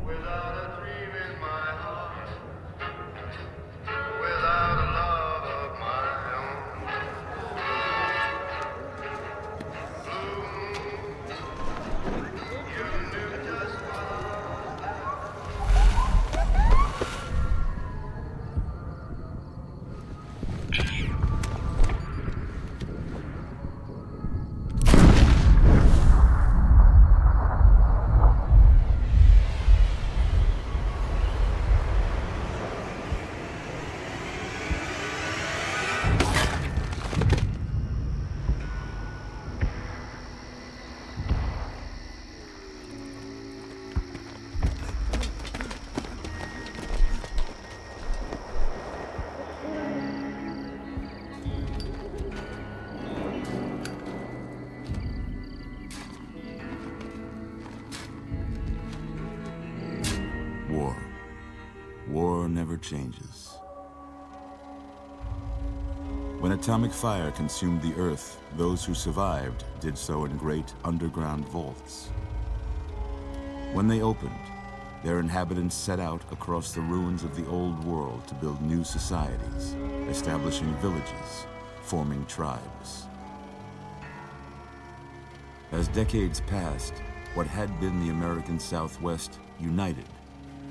Without a dream in my heart, without a love of my own. Blue moon, you knew just what War. War never changes. When atomic fire consumed the Earth, those who survived did so in great underground vaults. When they opened, their inhabitants set out across the ruins of the old world to build new societies, establishing villages, forming tribes. As decades passed, what had been the American Southwest united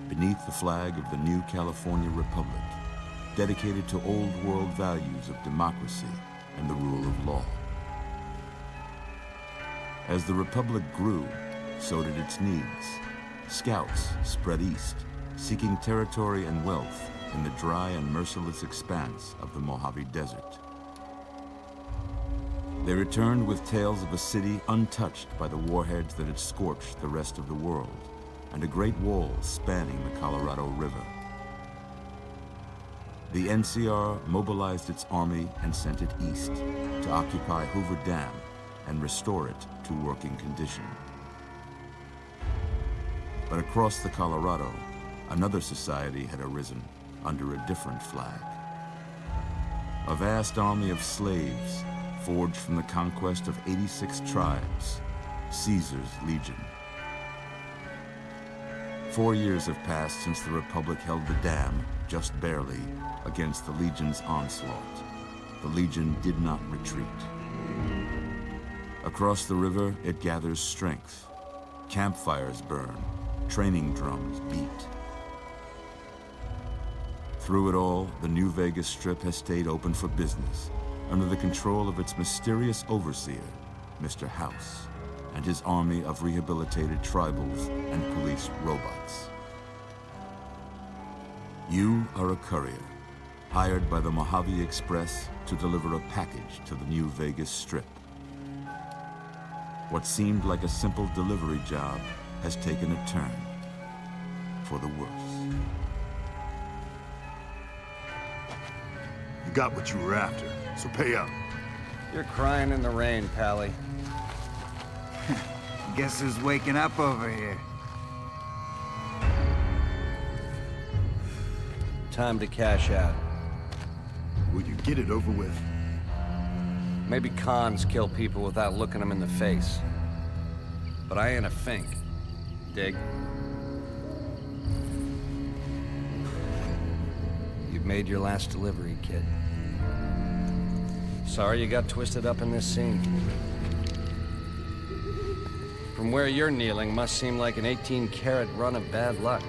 beneath the flag of the new California Republic, dedicated to old world values of democracy and the rule of law. As the Republic grew, so did its needs. Scouts spread east, seeking territory and wealth in the dry and merciless expanse of the Mojave Desert. They returned with tales of a city untouched by the warheads that had scorched the rest of the world, and a great wall spanning the Colorado River. The NCR mobilized its army and sent it east to occupy Hoover Dam and restore it to working condition. But across the Colorado, another society had arisen under a different flag. A vast army of slaves forged from the conquest of 86 tribes, Caesar's Legion. 4 years have passed since the Republic held the dam, just barely, against the Legion's onslaught. The Legion did not retreat. Across the river, it gathers strength. Campfires burn, training drums beat. Through it all, the New Vegas Strip has stayed open for business, under the control of its mysterious overseer, Mr. House, and his army of rehabilitated tribals and police robots. You are a courier, hired by the Mojave Express to deliver a package to the New Vegas Strip. What seemed like a simple delivery job has taken a turn for the worse. You got what you were after, so pay up. You're crying in the rain, Pally. Guess who's waking up over here? Time to cash out. Will you get it over with? Maybe cons kill people without looking them in the face. But I ain't a fink. Dig? You've made your last delivery, kid. Sorry you got twisted up in this scene. From where you're kneeling must seem like an 18-carat run of bad luck.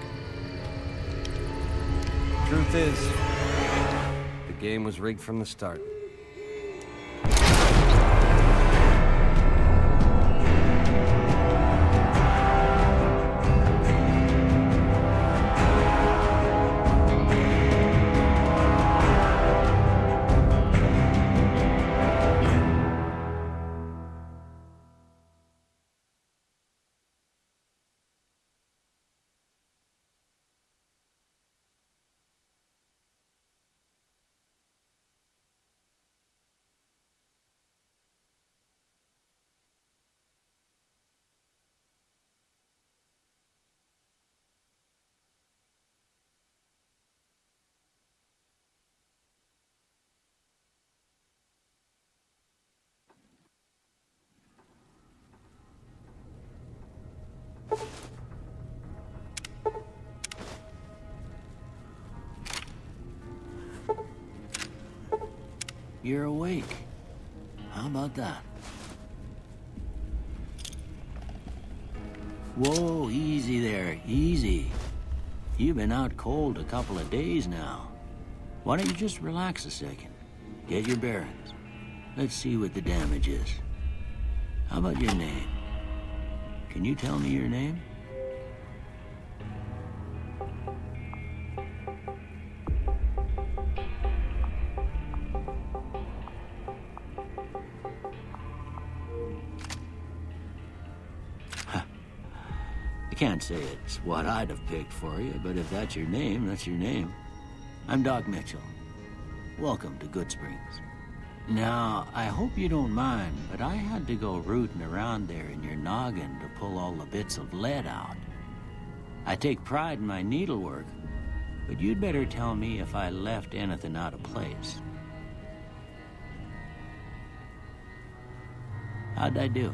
Truth is, the game was rigged from the start. you're awake. How about that? Whoa, easy there, easy. You've been out cold a couple of days now. Why don't you just relax a second? Get your bearings. Let's see what the damage is. How about your name? Can you tell me your name? I can't say it's what I'd have picked for you, but if that's your name, that's your name. I'm Doc Mitchell. Welcome to Goodsprings. Now, I hope you don't mind, but I had to go rooting around there in your noggin to pull all the bits of lead out. I take pride in my needlework, but you'd better tell me if I left anything out of place. How'd I do?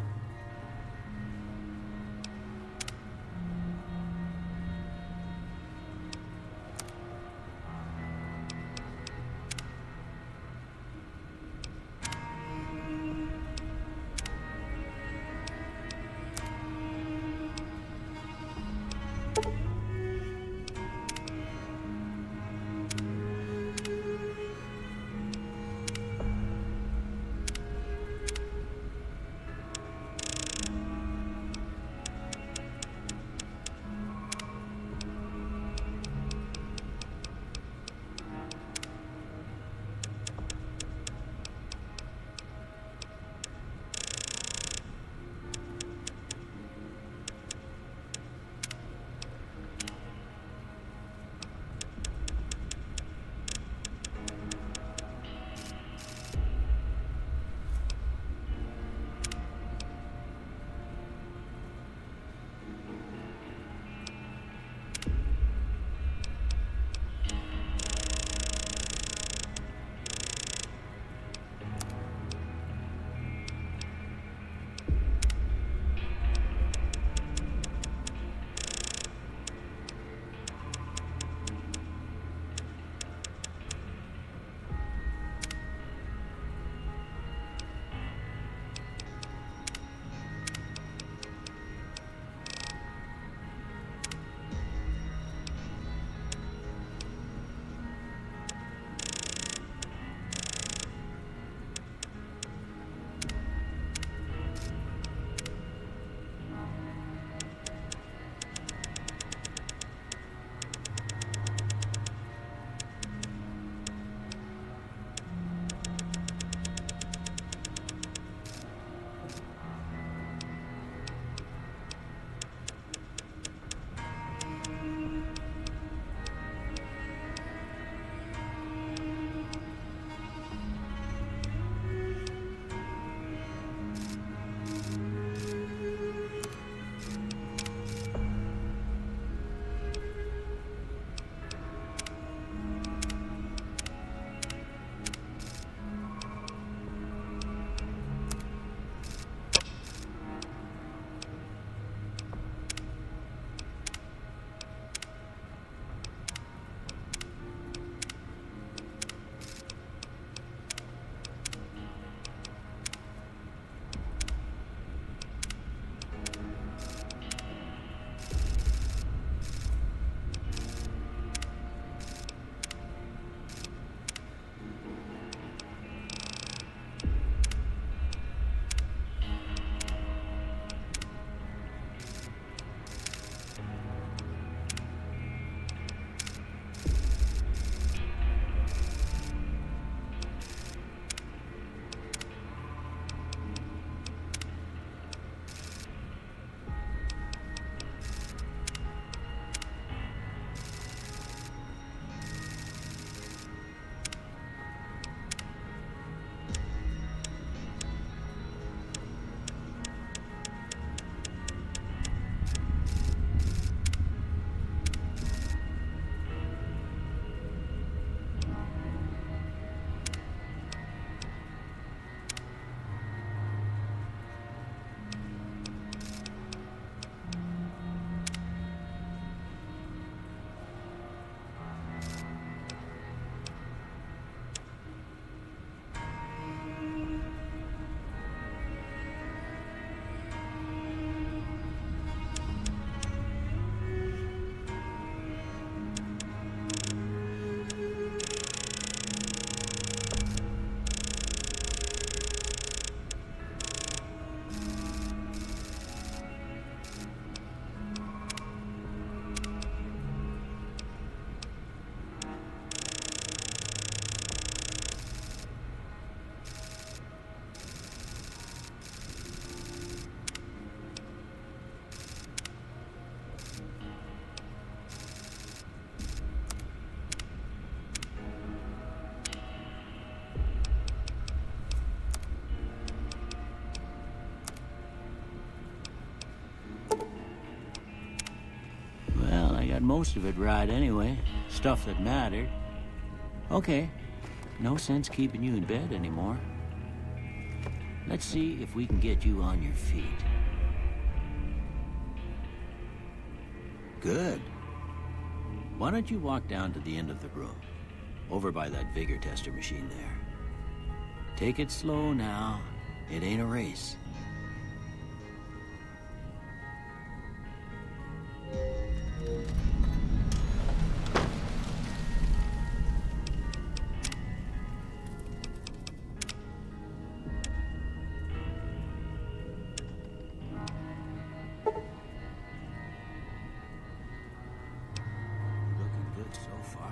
most of it right anyway. Stuff that mattered. Okay, no sense keeping you in bed anymore. Let's see if we can get you on your feet. Good. Why don't you walk down to the end of the room, over by that vigor tester machine there. Take it slow now. It ain't a race. Looking good so far.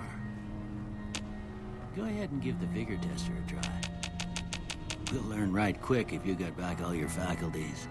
Go ahead and give the vigor tester a try. We'll learn right quick if you got back all your faculties.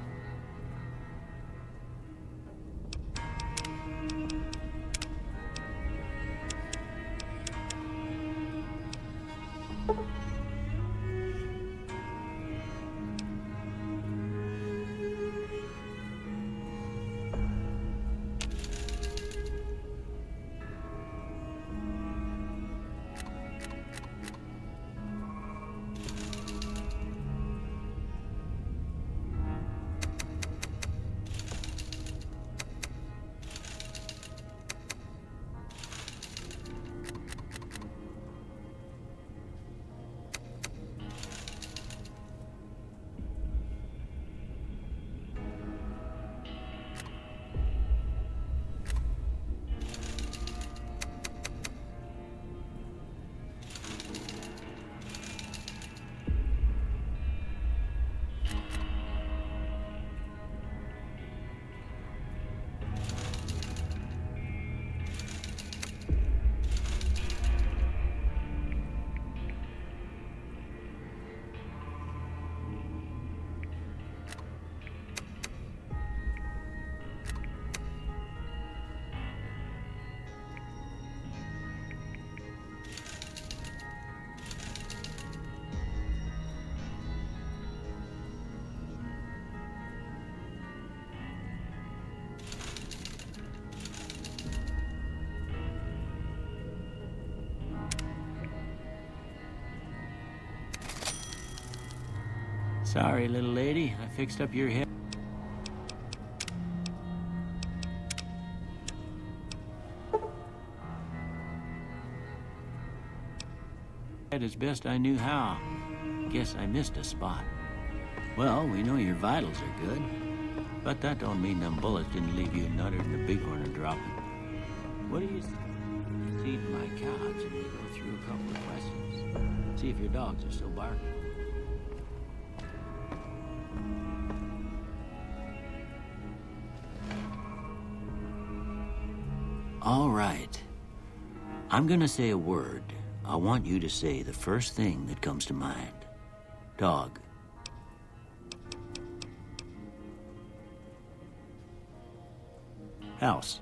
Sorry, little lady. I fixed up your head. As best I knew how. Guess I missed a spot. Well, we know your vitals are good. But that don't mean them bullets didn't leave you nuttered in the bighorn and dropping. What do you see to my couch and we go through a couple of questions? See if your dogs are still barking. All right. I'm gonna say a word. I want you to say the first thing that comes to mind. Dog. House.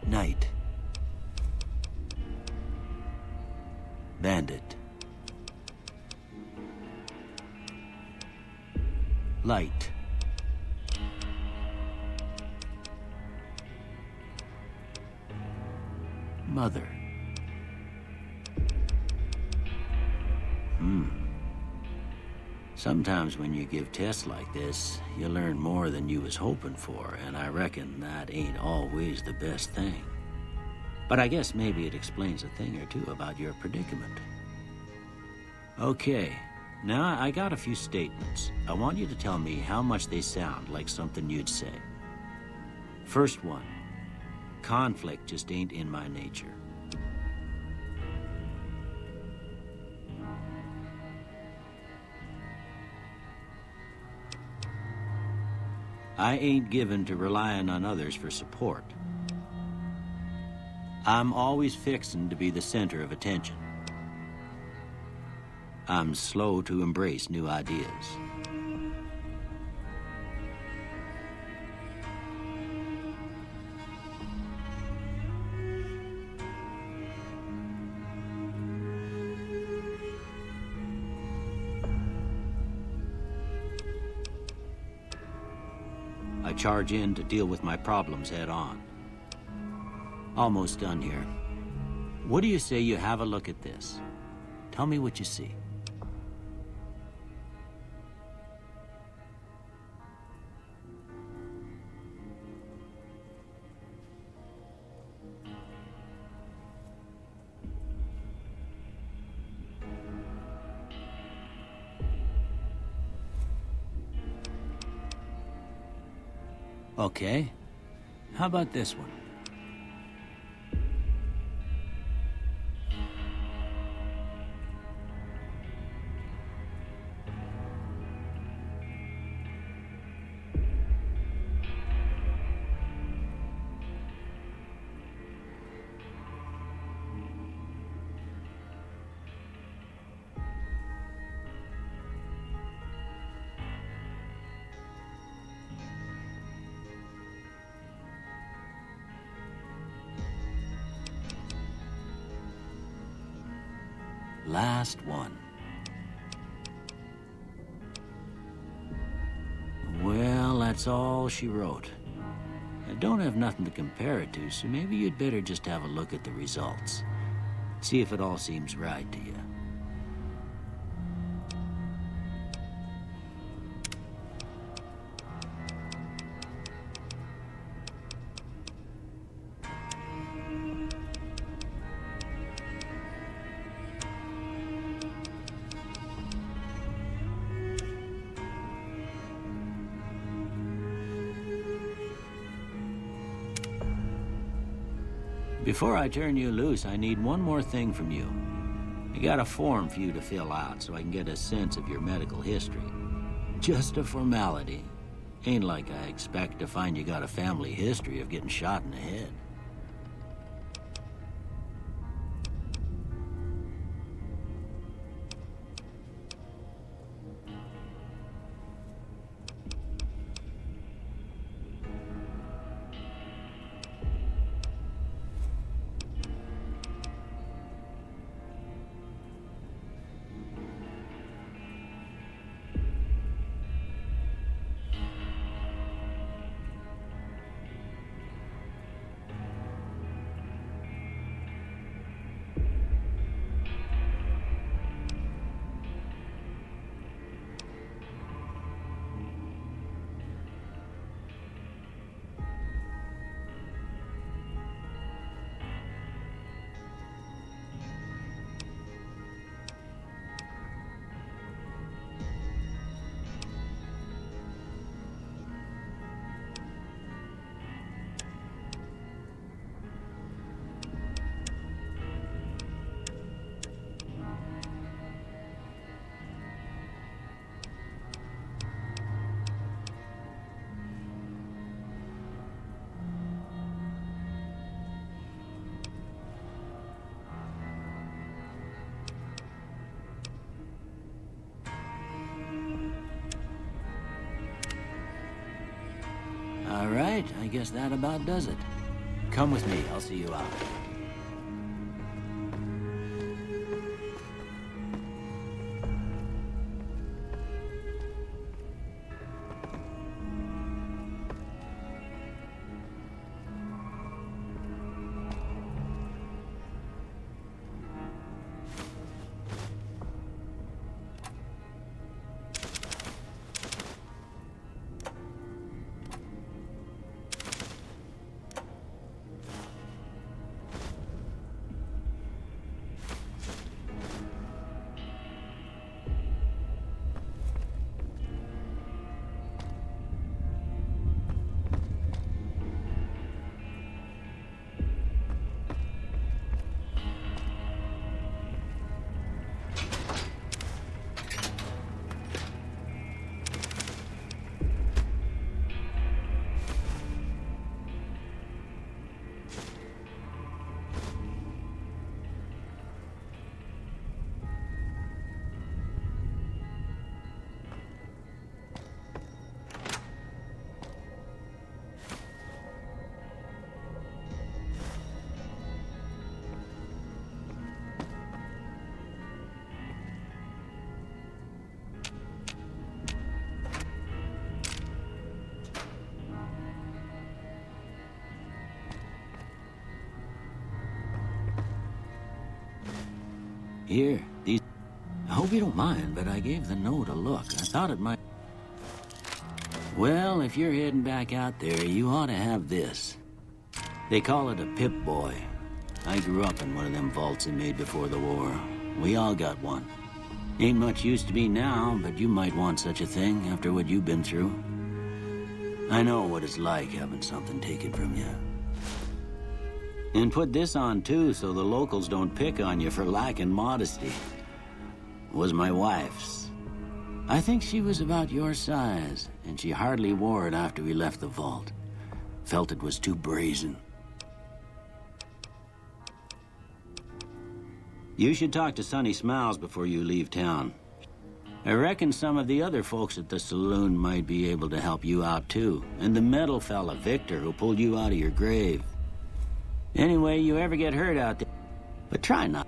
Night. Bandit. Light. Mother. Sometimes when you give tests like this, you learn more than you was hoping for, and I reckon that ain't always the best thing. But I guess maybe it explains a thing or two about your predicament. Okay, now I got a few statements. I want you to tell me how much they sound like something you'd say. First one. Conflict just ain't in my nature. I ain't given to relying on others for support. I'm always fixin' to be the center of attention. I'm slow to embrace new ideas. I charge in to deal with my problems head on. Almost done here. What do you say you have a look at this? Tell me what you see. Okay. How about this one? Last one. Well, that's all she wrote. I don't have nothing to compare it to, so maybe you'd better just have a look at the results. See if it all seems right to you. Before I turn you loose, I need one more thing from you. I got a form for you to fill out so I can get a sense of your medical history. Just a formality. Ain't like I expect to find you got a family history of getting shot in the head. All right, I guess that about does it. Come with me, I'll see you out. Here, these... I hope you don't mind, but I gave the note a look. I thought it might... Well, if you're heading back out there, you ought to have this. They call it a Pip-Boy. I grew up in one of them vaults they made before the war. We all got one. Ain't much use to me now, but you might want such a thing after what you've been through. I know what it's like having something taken from you. And put this on too, so the locals don't pick on you for lacking modesty. It was my wife's. I think she was about your size, and she hardly wore it after we left the vault. Felt it was too brazen. You should talk to Sonny Smiles before you leave town. I reckon some of the other folks at the saloon might be able to help you out too. And the metal fella, Victor, who pulled you out of your grave. Anyway, you ever get hurt out there, but try not.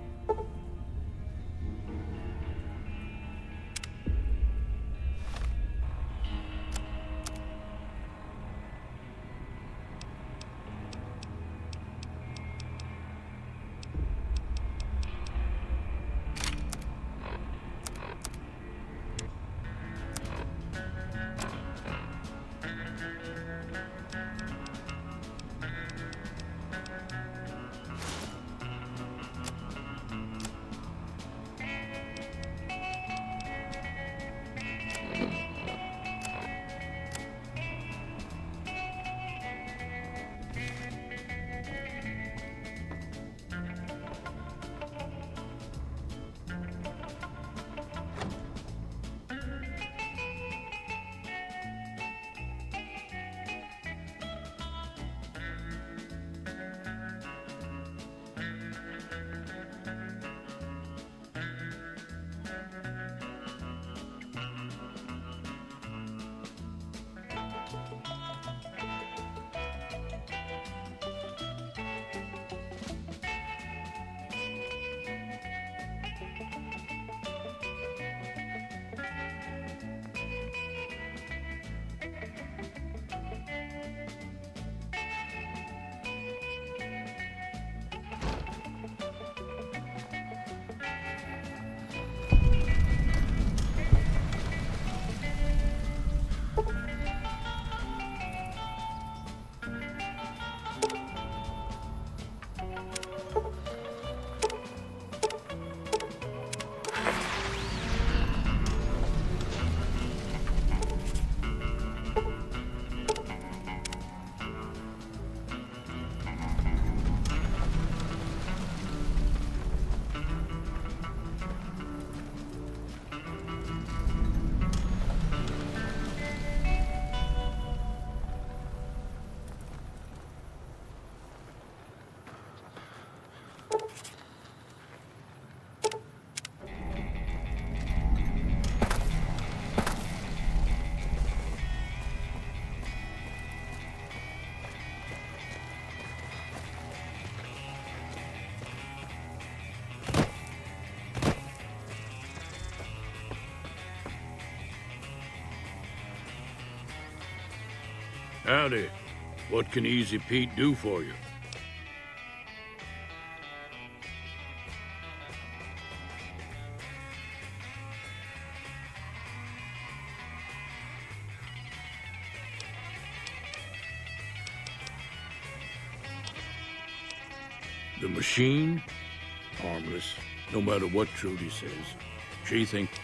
Howdy. What can Easy Pete do for you? The machine? Harmless, no matter what Trudy says. She thinks...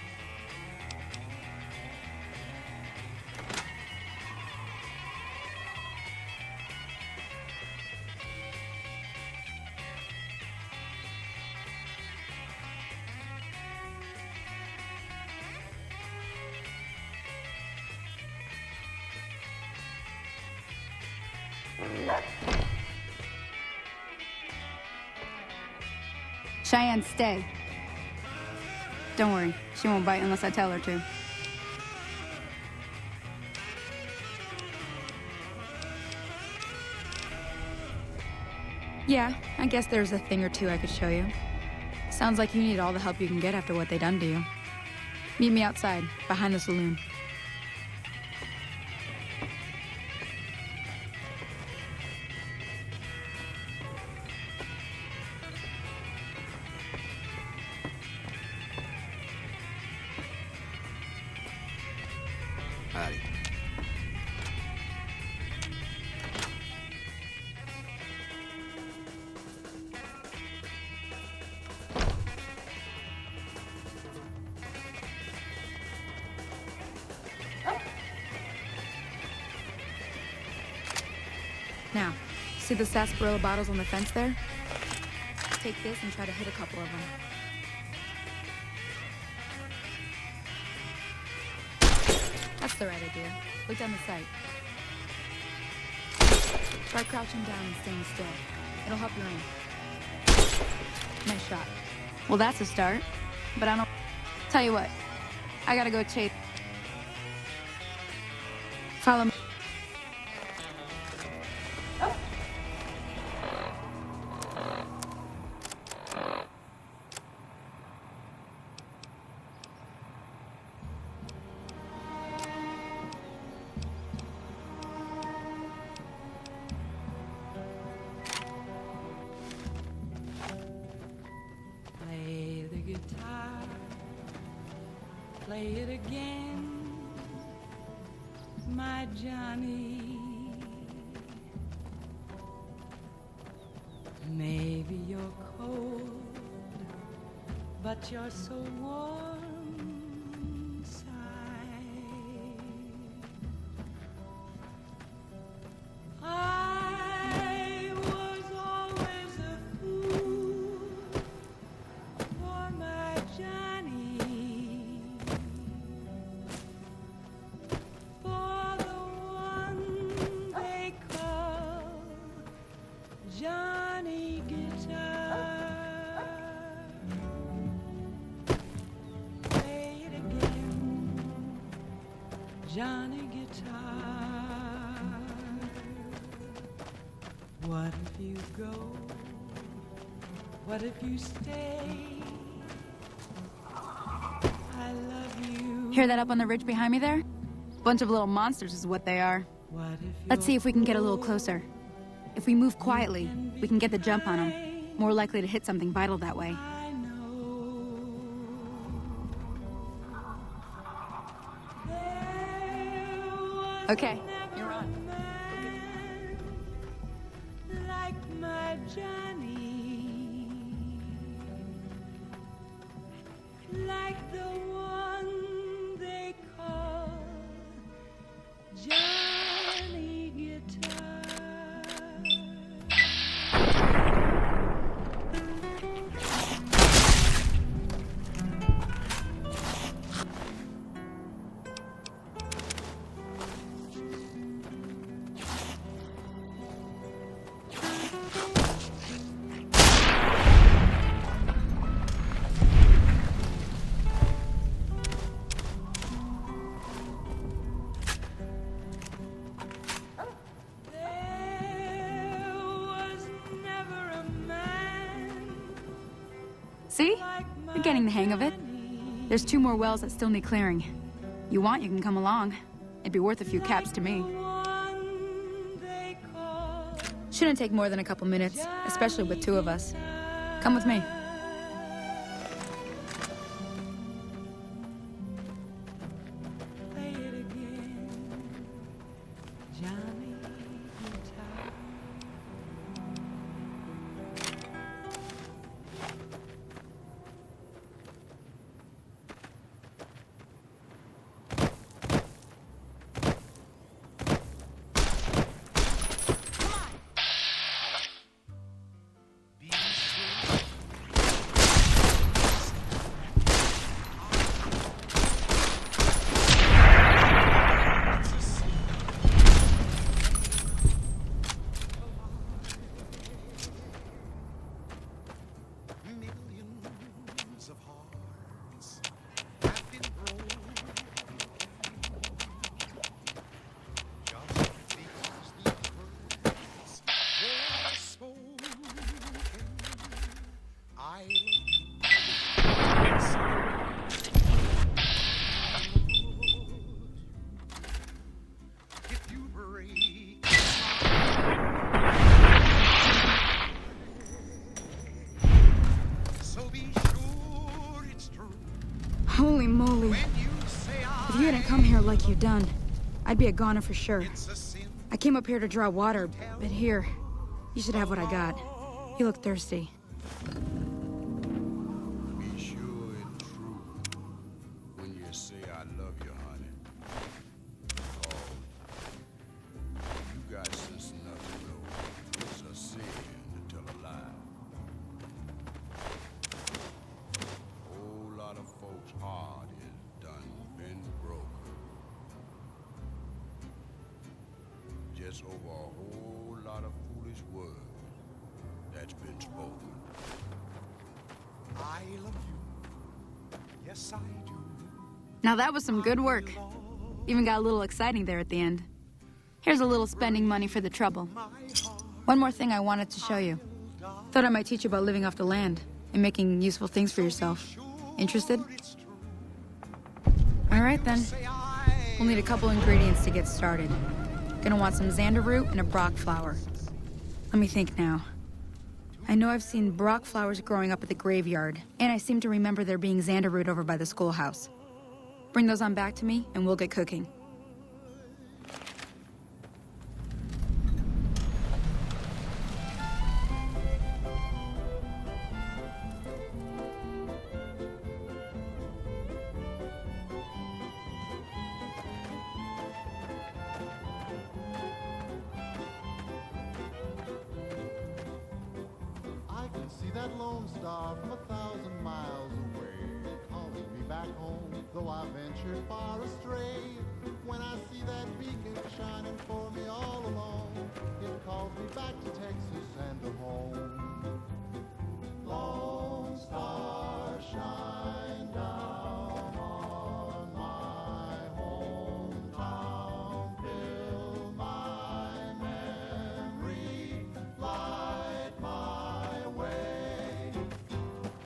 Cheyenne, stay. Don't worry, she won't bite unless I tell her to. Yeah, I guess there's a thing or two I could show you. Sounds like you need all the help you can get after what they done to you. Meet me outside, behind the saloon. Now, see the sarsaparilla bottles on the fence there? Take this and try to hit a couple of them. That's the right idea. Look down the sight. Try crouching down and staying still. It'll help your aim. Nice shot. Well, that's a start. But I don't... Tell you what. I gotta go chase. Follow me. Play the guitar, play it again, my Johnny. Maybe you're cold, but you're so warm inside. I was always a fool for my Johnny, for the one they call Johnny Guitar. Play it again, Johnny Guitar. What if you go? What if you stay? I love you. Hear that up on the ridge behind me there? Bunch of little monsters is what they are. What if Let's see if we can get a little closer. If we move quietly, we can get the jump on them. More likely to hit something vital that way. I know there was Okay, never you're on. a man like my Johnny, like the one they call Johnny Guitar. There was never a man See? like You're getting the hang of it. Johnny. There's 2 more wells that still need clearing. You want, you can come along. It'd be worth a few caps to me. One they call Shouldn't take more than a couple minutes, especially with 2 of us. Come with me. Play it again, Johnny Guitar. Millions of hearts have been broken just because the words were spoken. I love you. If you break so be sure it's true Holy moly. when you say If you hadn't come here like you done, I'd be a goner for sure. it's a sin. I came up here to draw water, but here, you should have what I got. You look thirsty. Be sure and true when you say I love you, honey. Oh, you got sense enough to know gets over a whole lot of foolish words that's been spoken. I love you. Yes, I do. Now that was some good work. Even got a little exciting there at the end. Here's a little spending money for the trouble. One more thing I wanted to show you. Thought I might teach you about living off the land and making useful things for yourself. Interested? All right then. We'll need a couple ingredients to get started. Gonna want some xander root and a brock flower. Let me think now. I know I've seen brock flowers growing up at the graveyard, and I seem to remember there being xander root over by the schoolhouse. Bring those on back to me, and we'll get cooking. I can see that lone star from 1,000 miles away, calling me back home, though I ventured far astray. When I see that beacon shining for me all alone, it calls me back to Texas and to home. Lone star, shine down on my hometown, fill my memory, light my way.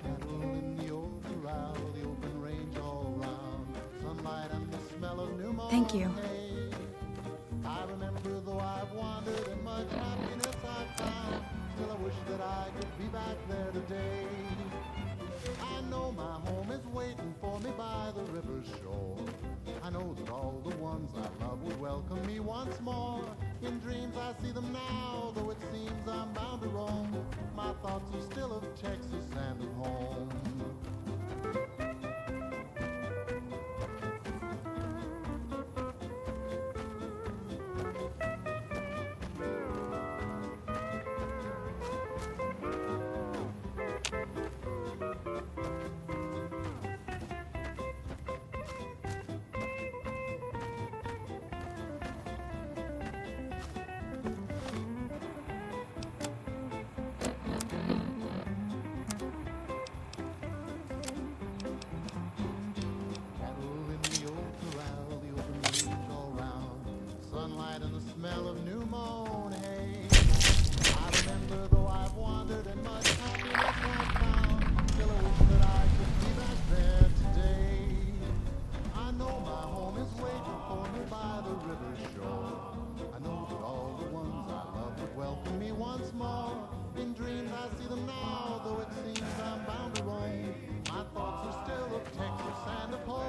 Cattle in the old corral, the open range all round, sunlight and the smell of new mown Thank you. hay. I remember though I've wandered and much happiness I've found, still I wish that I could be back there today. I know my home is waiting for me by the river's shore. I know that all the ones I love would welcome me once more. In dreams I see them now, though it seems I'm bound to roam. My thoughts are still of Texas and of home. Cattle in the old corral, the open range all round, sunlight and the smell of new mown hay. I remember though I've wandered and much happiness I've found, still I wish that I could be back there today. I know my home is waiting for me by the river's shore. I know that all the ones I love would welcome me once more. In dreams I see them now, though it seems I'm bound to roam. My thoughts are still of Texas and of home.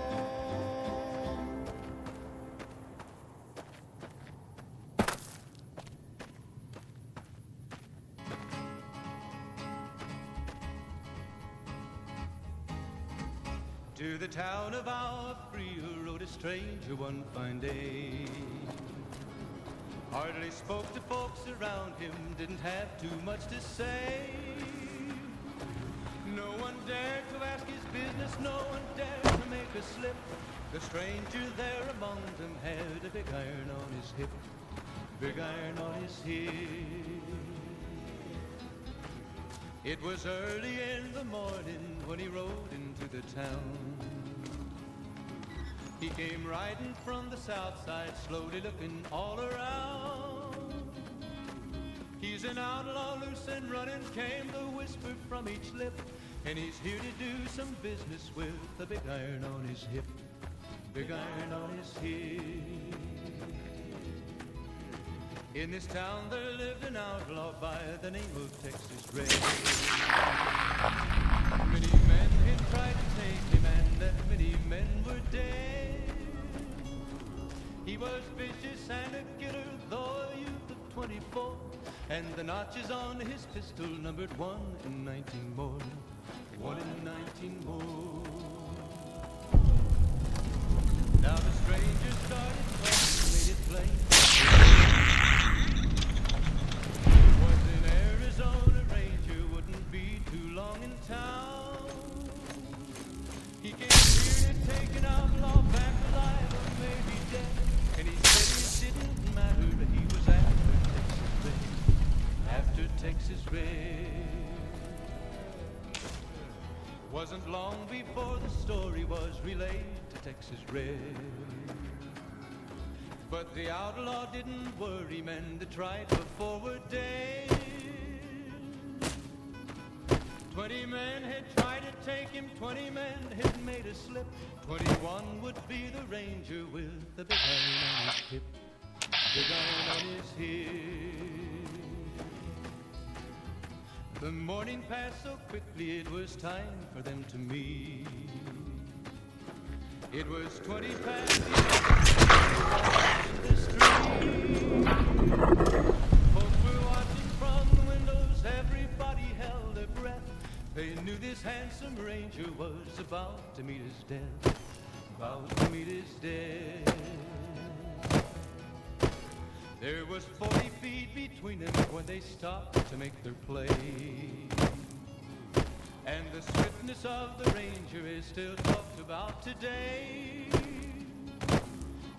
To the town of our Brea rode a stranger one fine day. Hardly spoke to folks around him, didn't have too much to say. No one dared to ask his business, no one dared to make a slip. The stranger there among them had a big iron on his hip, big iron on his hip. It was early in the morning when he rode into the town. He came riding from the south side, slowly looking all around. He's an outlaw, loose and running, came the whisper from each lip. And he's here to do some business with the big iron on his hip, big iron on his hip. In this town there lived an outlaw by the name of Texas Ray. Many men had tried to take him, and that many men were dead. He was vicious and a killer, though a youth of 24, and the notches on his pistol numbered 1 in 19 more, 1 in 19 more. Now the stranger started talking, made it plain. Was an Arizona Ranger, wouldn't be too long in town. He came here to take an outlaw back alive or maybe dead, and he said it didn't matter, he was after Texas Red. Wasn't long before the story was relayed to Texas Red. But the outlaw didn't worry men that tried for forward days. 20 men had tried to take him, 20 men had made a slip. 21 would be the ranger with the big iron on his hip. Big iron on his hip. The morning passed so quickly it was time for them to meet. It was 20 past 11 in the street. Folks were watching from the windows, everybody held their breath. They knew this handsome ranger was about to meet his death. About to meet his death. There was 40 feet between them when they stopped to make their play. And the swiftness of the ranger is still talked about today.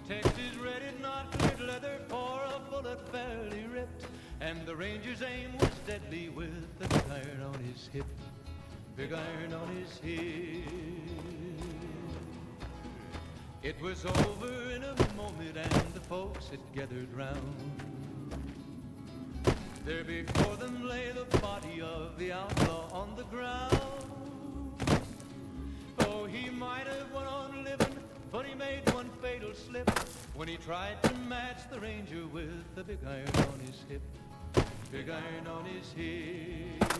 Texas Red had not cleared leather for a bullet fairly ripped. And the ranger's aim was deadly with the big iron on his hip. Big iron on his hip. It was over in a moment and the folks had gathered round. There before them lay the body of the outlaw on the ground. Oh, he might have went on living, but he made one fatal slip when he tried to match the ranger with the big iron on his hip. Big iron on his hip.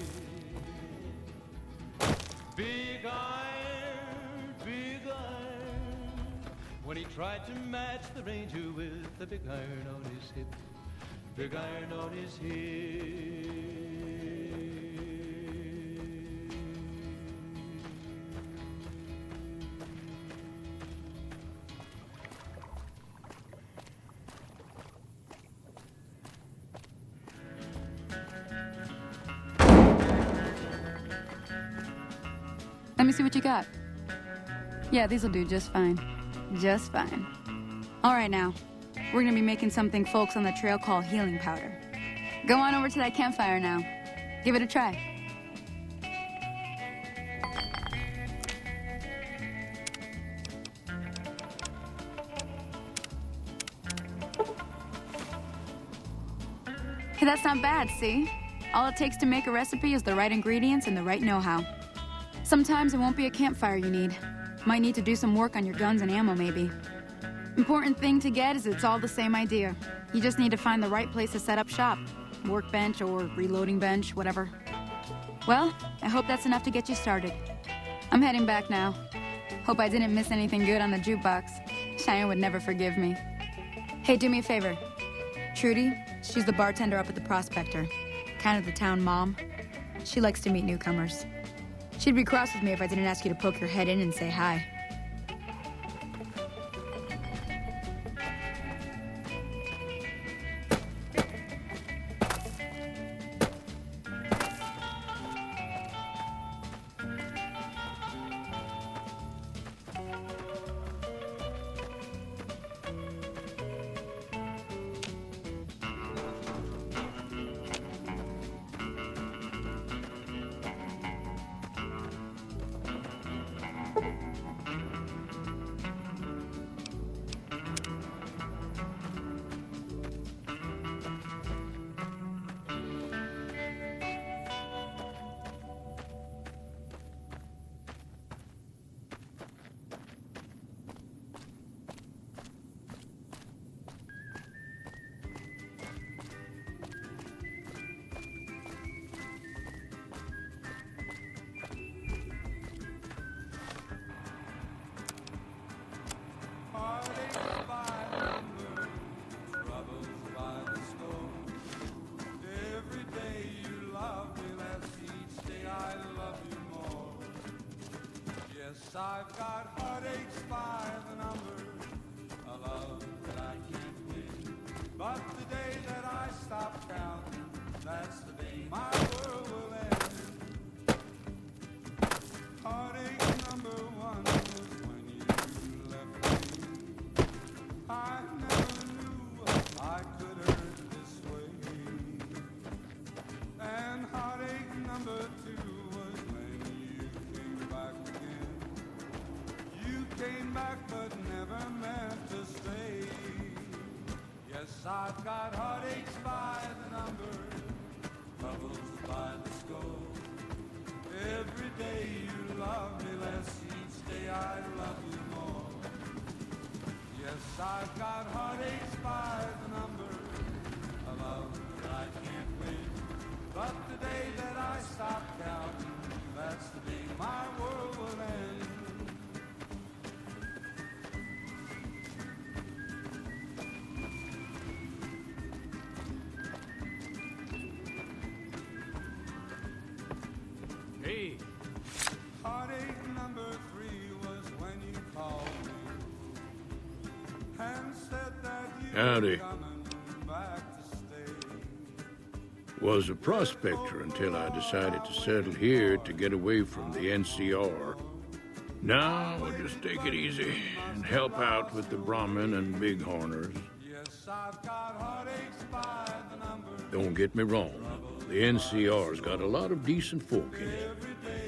Big iron, big iron. When he tried to match the ranger with the big iron on his hip. Big iron on his hip. Let me see what you got. Yeah, these'll do just fine. Just fine. All right now, we're gonna be making something folks on the trail call healing powder. Go on over to that campfire now. Give it a try. Hey, that's not bad, see? All it takes to make a recipe is the right ingredients and the right know-how. Sometimes it won't be a campfire you need. Might need to do some work on your guns and ammo, maybe. Important thing to get is it's all the same idea. You just need to find the right place to set up shop. Workbench or reloading bench, whatever. Well, I hope that's enough to get you started. I'm heading back now. Hope I didn't miss anything good on the jukebox. Cheyenne would never forgive me. Hey, do me a favor. Trudy, she's the bartender up at the Prospector. Kind of the town mom. She likes to meet newcomers. She'd be cross with me if I didn't ask you to poke your head in and say hi. I've got heartaches by the number, a love that I can't win. But the day that I stop counting, that's the day my world will end. Heartache number one was when you left me. I never knew I could hurt this way. And I've got heartaches by the number, troubles by the score. Every day you love me less, each day I love you more. Yes, I've got heartaches by the number, a love that I can't win. But the day that I stop counting, that's the day my world will end. Hey. Heartache number 3 was when you called me and said that you Howdy. were coming back to stay. Was a prospector until I decided to settle here to get away from the NCR. Now I'll just take it easy and help out with the Brahmin and Bighorners. Yes, I've got heartaches by the number. Don't get me wrong, the NCR's got a lot of decent folk in it.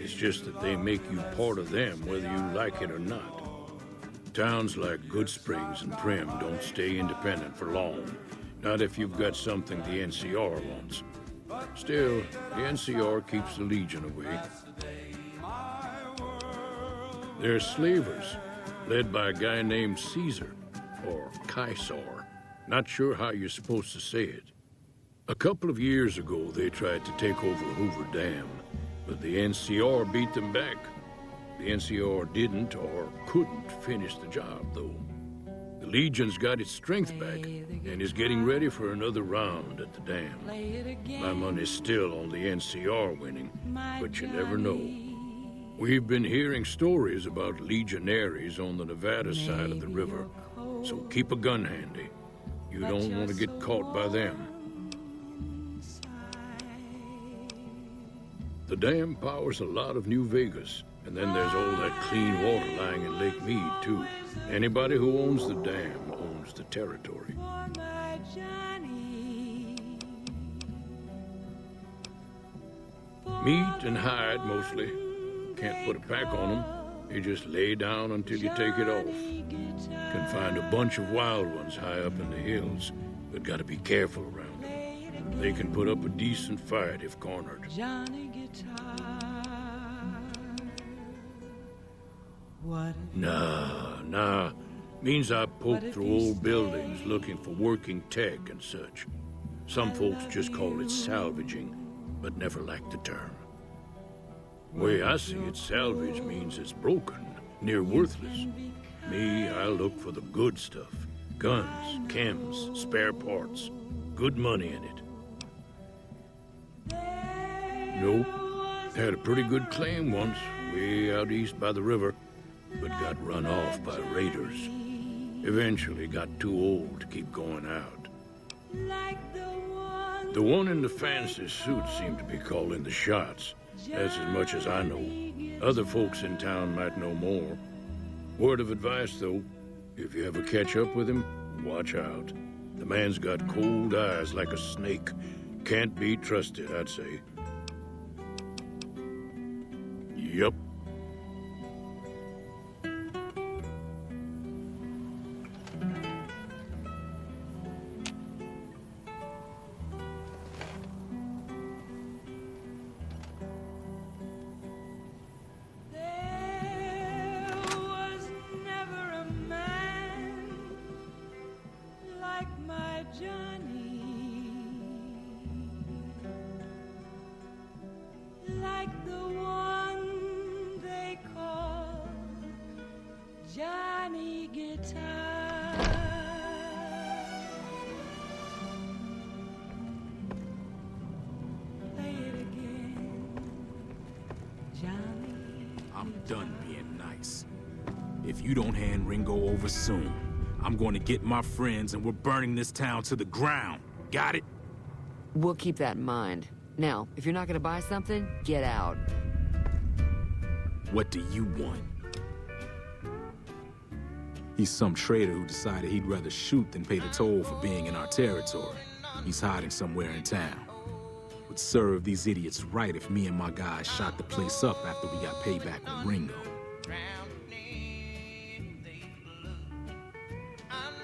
It's just that they make you part of them whether you like it or not. Towns like Goodsprings and Primm don't stay independent for long. Not if you've got something the NCR wants. Still, the NCR keeps the Legion away. They're slavers, led by a guy named Caesar, or Caesar. Not sure how you're supposed to say it. A couple of years ago, they tried to take over Hoover Dam, but the NCR beat them back. The NCR didn't or couldn't finish the job, though. The Legion's got its strength back and is getting ready for another round at the dam. My money's still on the NCR winning, but you never know. We've been hearing stories about legionaries on the Nevada side of the river, so keep a gun handy. You don't want to get caught by them. The dam powers a lot of New Vegas, and then there's all that clean water lying in Lake Mead, too. Anybody who owns the dam owns the territory. Meat and hide, mostly. Can't put a pack on them. You just lay down until you take it off. Can find a bunch of wild ones high up in the hills, but gotta be careful around them. They can put up a decent fight if cornered. Nah. Means I poke through old buildings looking for working tech and such. Some folks just call it salvaging, but never liked the term. Way I see it, salvage means it's broken, near worthless. Me, I look for the good stuff. Guns, chems, spare parts. Good money in it. Nope. Had a pretty good claim once, way out east by the river, but got run off by raiders. Eventually got too old to keep going out. The one in the fancy suit seemed to be calling the shots. That's as much as I know. Other folks in town might know more. Word of advice, though, if you ever catch up with him, watch out. The man's got cold eyes like a snake. Can't be trusted, I'd say. Yup. Johnny Guitar. Play it again, Johnny. I'm done being nice. If you don't hand Ringo over soon, I'm going to get my friends and we're burning this town to the ground. Got it? We'll keep that in mind. Now, if you're not gonna buy something, get out. What do you want? He's some traitor who decided he'd rather shoot than pay the toll for being in our territory. He's hiding somewhere in town. Would serve these idiots right if me and my guys shot the place up after we got payback on Ringo.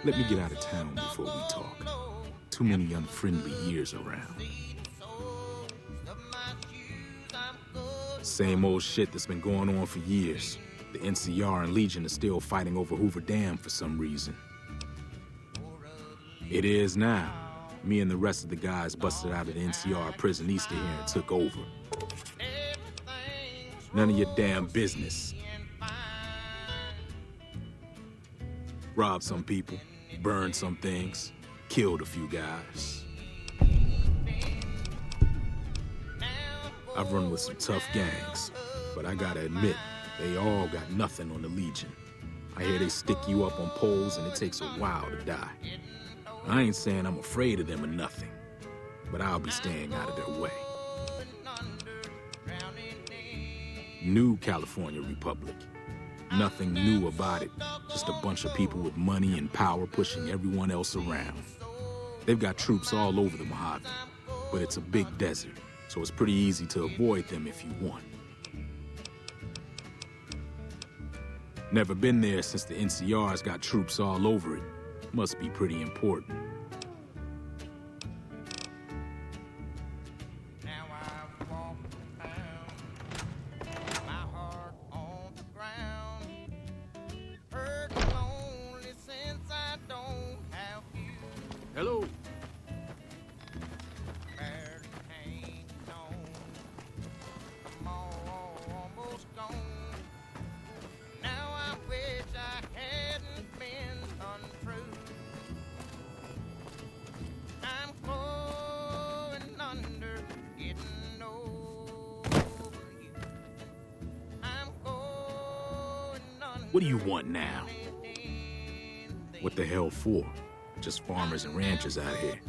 Let me get out of town before we talk. too many unfriendly ears around. Same old shit that's been going on for years. The NCR and Legion are still fighting over Hoover Dam for some reason. It is now. Me and the rest of the guys busted out of the NCR prison east of here and took over. None of your damn business. Robbed some people, burned some things, killed a few guys. I've run with some tough gangs, but I gotta admit, they all got nothing on the Legion. I hear they stick you up on poles and it takes a while to die. I ain't saying I'm afraid of them or nothing, but I'll be staying out of their way. New California Republic. Nothing new about it, just a bunch of people with money and power pushing everyone else around. They've got troops all over the Mojave, but it's a big desert, so it's pretty easy to avoid them if you want. Never been there since the NCR's got troops all over it. Must be pretty important. Hello. What do you want now? What the hell for? Just farmers and ranchers out here.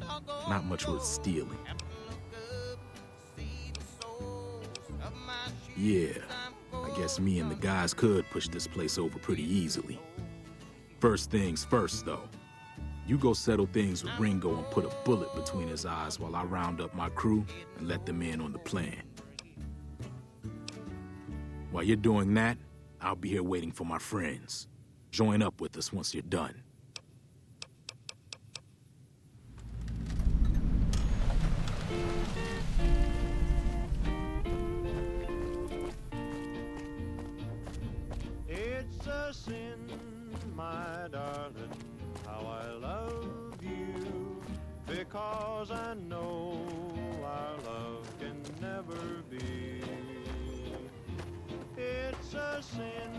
Not much worth stealing. Yeah, I guess me and the guys could push this place over pretty easily. First things first, though. You go settle things with Ringo and put a bullet between his eyes while I round up my crew and let them in on the plan. While you're doing that, I'll be here waiting for my friends. Join up with us once you're done. It's a sin, my darling, how I love you, because I know our love can never be. It's a sin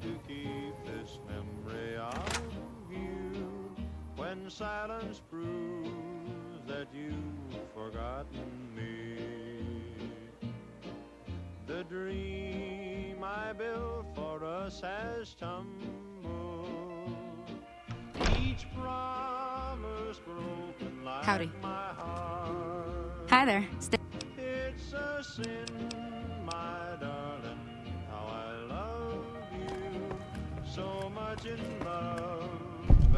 to keep this memory of you when silence proves that you've forgotten me. The dream I built for us has tumbled, each promise broken like Howdy. my heart. Hi there. It's a sin, my darling, how I love you, so much in love.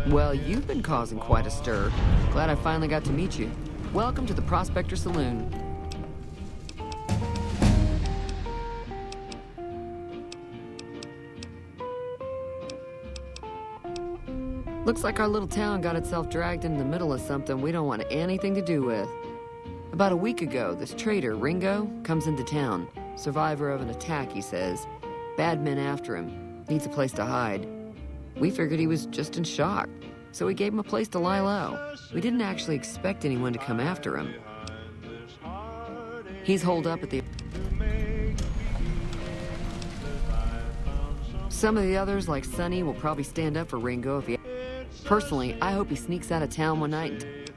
Well, you've been causing quite a stir. Glad I finally got to meet you. Welcome to the Prospector Saloon. Looks like our little town got itself dragged into the middle of something we don't want anything to do with. About a week ago, this traitor, Ringo, comes into town. Survivor of an attack, he says. Bad men after him. Needs a place to hide. We figured he was just in shock, so we gave him a place to lie low. We didn't actually expect anyone to come after him. He's holed up at the... Some of the others, like Sonny, will probably stand up for Ringo if he... Personally, I hope he sneaks out of town one night and...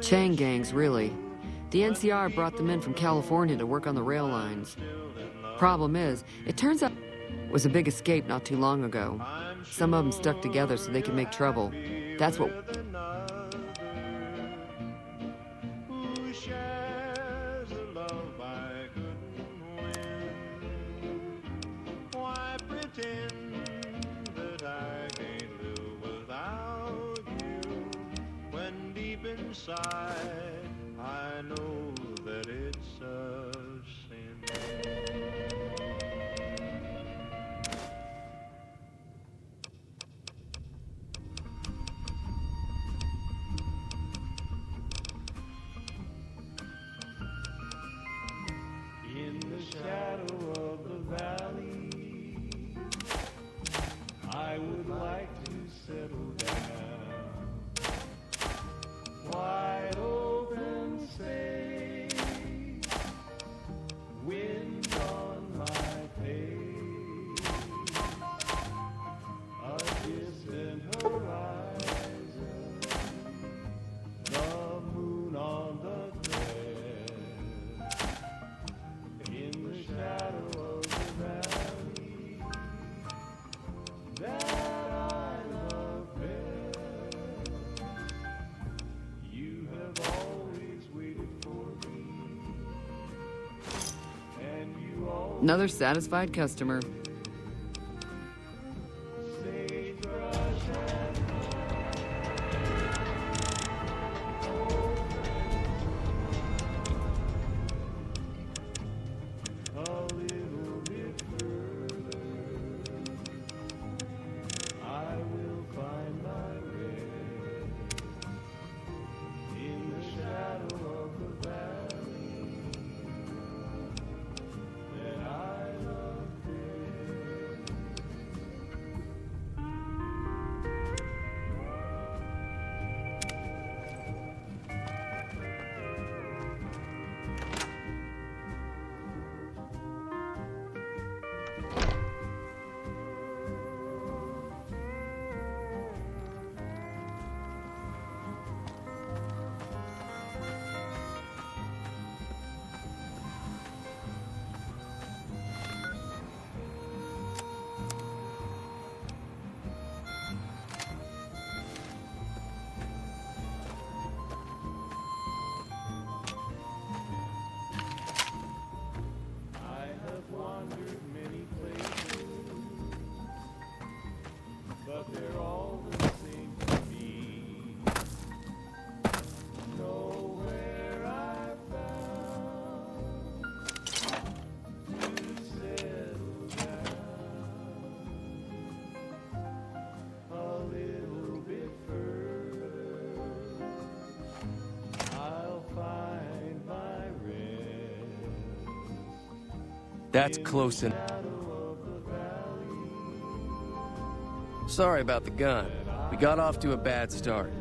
Chain gangs, really. The NCR brought them in from California to work on the rail lines. Problem is, it turns out it was a big escape not too long ago. Some of them stuck together so they could make trouble. That's what... Inside, I know that it's a sin. Another satisfied customer. That's close enough. Sorry about the gun. We got off to a bad start.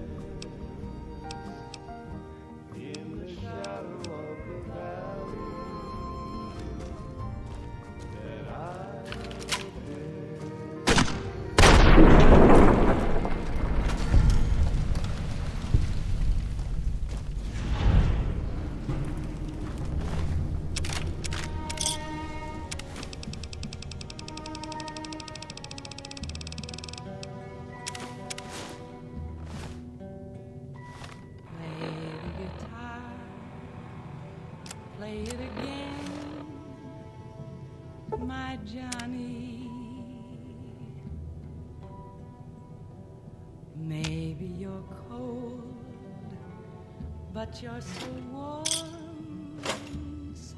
Play it again, my Johnny. Maybe you're cold, but you're so warm inside.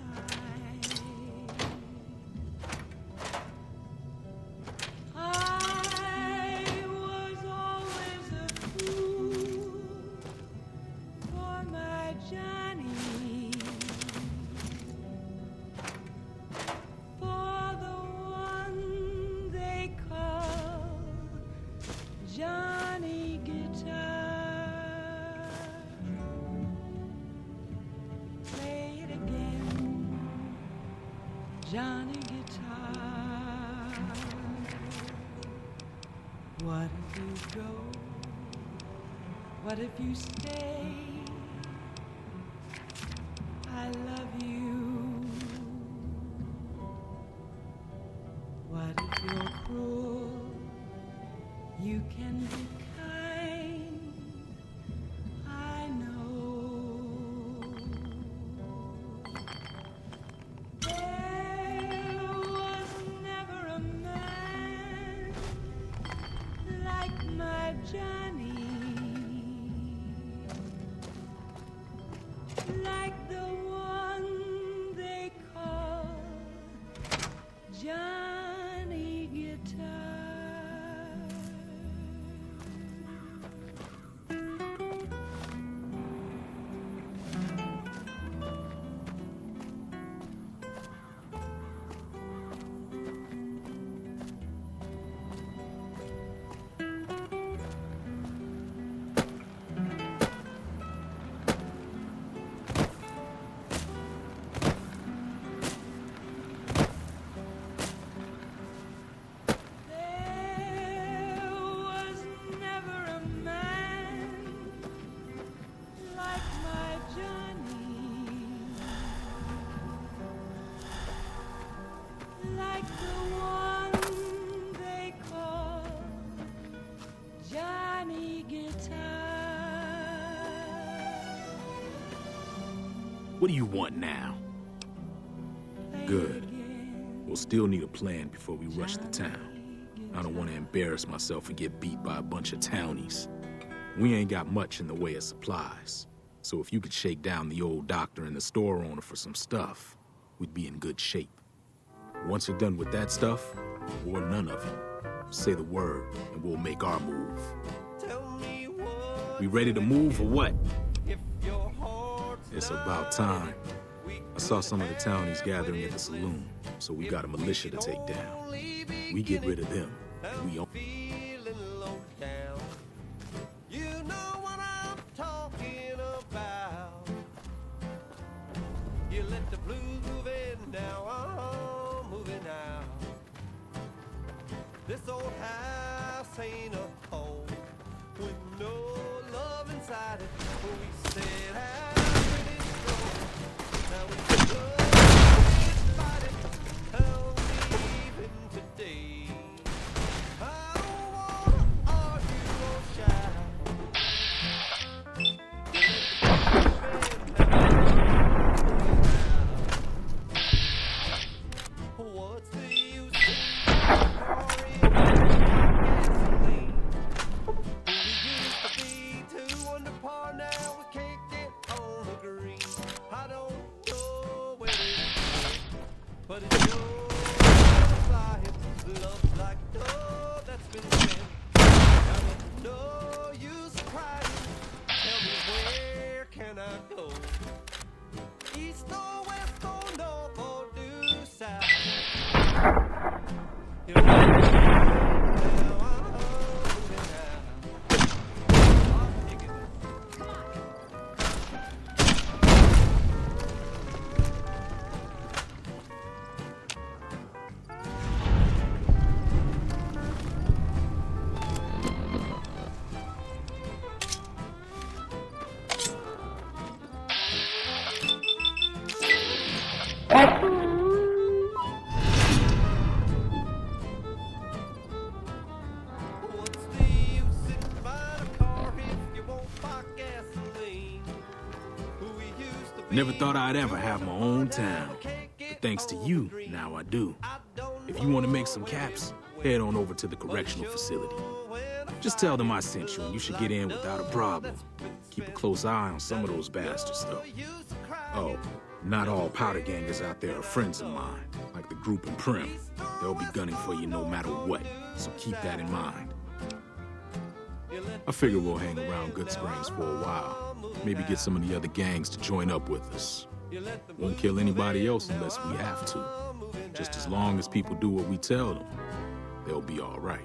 I was always a fool for my Johnny. Johnny Guitar. Play it again, Johnny Guitar. What if you go? What if you stay? I love you. What if you're cruel? You can be kind, I know. There was never a man like my Johnny, like the one they call Johnny Guitar. Like the one they call Johnny Guitar. What do you want now? Good. We'll still need a plan before we rush the town. I don't want to embarrass myself and get beat by a bunch of townies. We ain't got much in the way of supplies. So if you could shake down the old doctor and the store owner for some stuff, we'd be in good shape. Once you're done with that stuff, or none of it, say the word and we'll make our move. We ready to move or what? It's about time. I saw some of the townies gathering at the saloon, so we got a militia to take down. We get rid of them, and we own. You know what I'm talking about. You let the blues move in now, oh, moving out. This old house ain't a home with no love inside it. We said how pretty strong. Now we fight it. How leaving today. I don't wanna argue or shout. What's the use of gasoline? We used to be two under par, now we can't get on the green. I don't know where it's but it's sure flying. Love like no that's been spent. Now there's no use crying. Tell me where can I go? East or west or north or due south? You know, now I'm moving out. I'm digging it. Come on. What's the use in buying a car if you won't buy gasoline? We used to be Never thought I'd ever have my own town. But thanks to you, now I do. If you want to make some caps, head on over to the correctional facility. Just tell them I sent you and you should get in without a problem. Keep a close eye on some of those bastards, though. Oh, not all powder gangers out there are friends of mine, like the group in Prim. They'll be gunning for you no matter what, so keep that in mind. I figure we'll hang around Good Springs for a while. Maybe get some of the other gangs to join up with us. Won't kill anybody else unless we have to. Just as long as people do what we tell them, they'll be all right.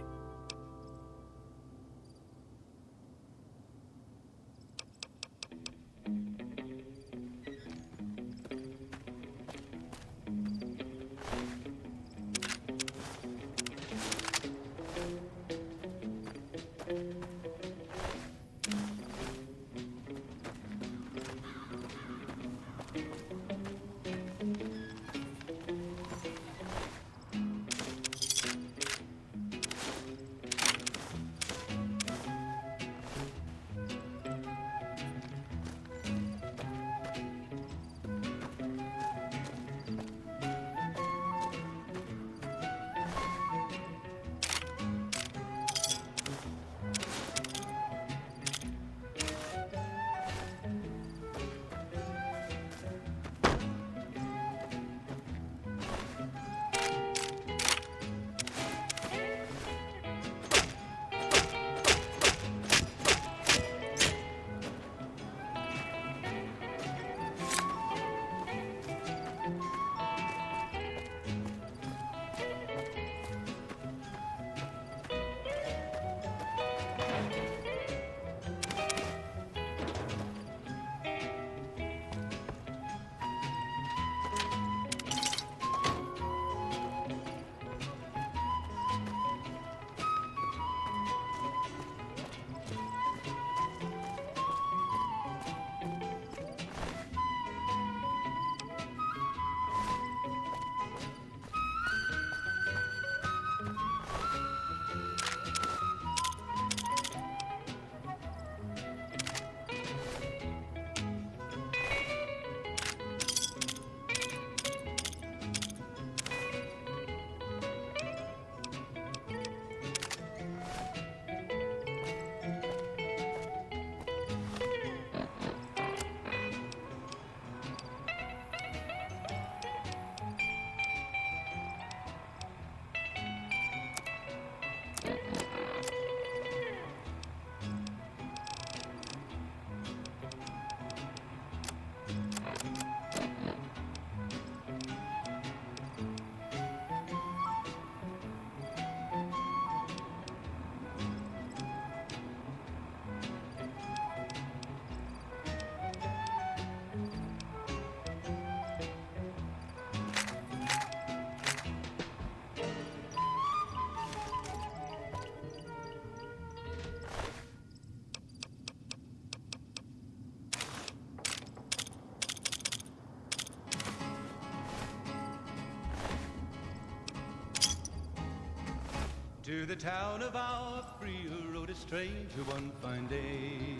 To the town of Alfria rode a stranger one fine day.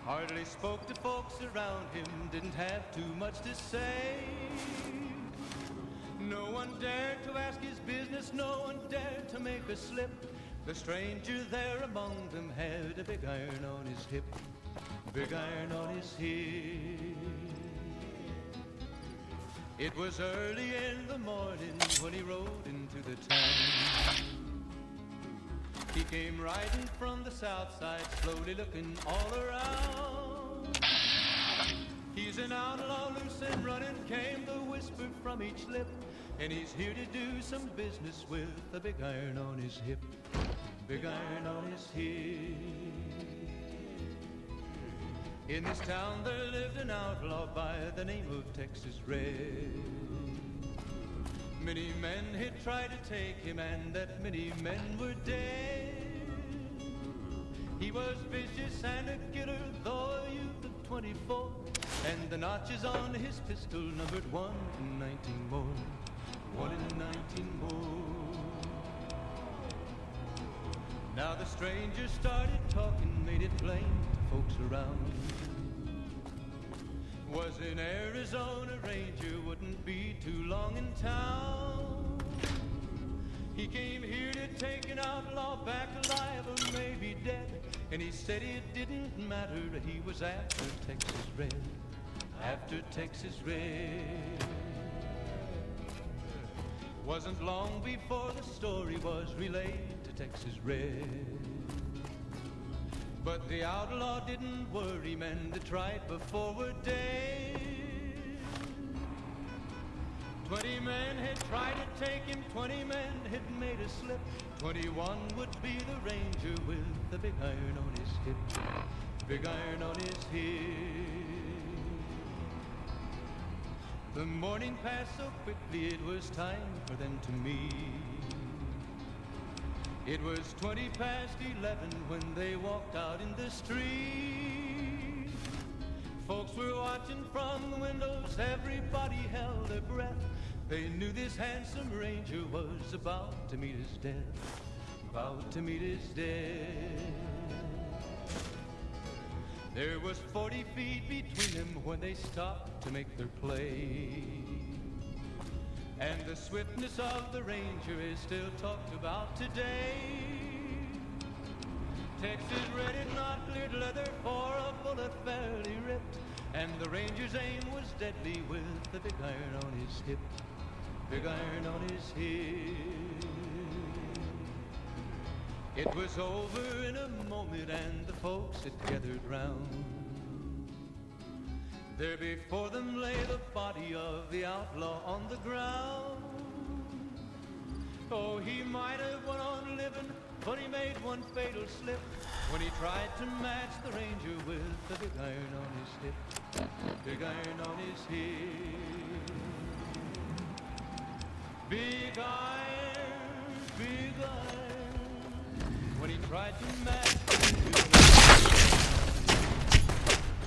Hardly spoke to folks around him, didn't have too much to say. No one dared to ask his business, no one dared to make a slip. The stranger there among them had a big iron on his hip, big iron on his hip. It was early in the morning when he rode into the town. He came riding from the south side, slowly looking all around. He's an outlaw, loose and running, came the whisper from each lip. And he's here to do some business with a big iron on his hip, big iron on his hip. In this town there lived an outlaw by the name of Texas Red. Many men had tried to take him, and that many men were dead. He was vicious and a killer, though a youth of 24, and the notches on his pistol numbered 1 in 19 more, 1 in 19 more. Now the stranger started talking, made it plain to folks around. Was an Arizona Ranger, wouldn't be too long in town. He came here to take an outlaw back alive or maybe dead. And he said it didn't matter, he was after Texas Red, after Texas Red. Wasn't long before the story was relayed to Texas Red. But the outlaw didn't worry, men that tried before were dead. 20 men had tried to take him, 20 men had made a slip. 21 would be the ranger with the big iron on his hip, big iron on his hip. The morning passed so quickly, it was time for them to meet. It was 20 past 11 when they walked out in the street. Folks were watching from the windows, everybody held their breath. They knew this handsome ranger was about to meet his death, about to meet his death. There was 40 feet between them when they stopped to make their play. And the swiftness of the ranger is still talked about today. Texas Red had not cleared leather for a bullet fairly ripped, and the ranger's aim was deadly with the big iron on his hip, big iron on his hip. It was over in a moment and the folks had gathered round. There before them lay the body of the outlaw on the ground. Oh, he might have went on living, but he made one fatal slip when he tried to match the ranger with the big iron on his hip, big iron on his hip. Big iron, when he tried to match the ranger with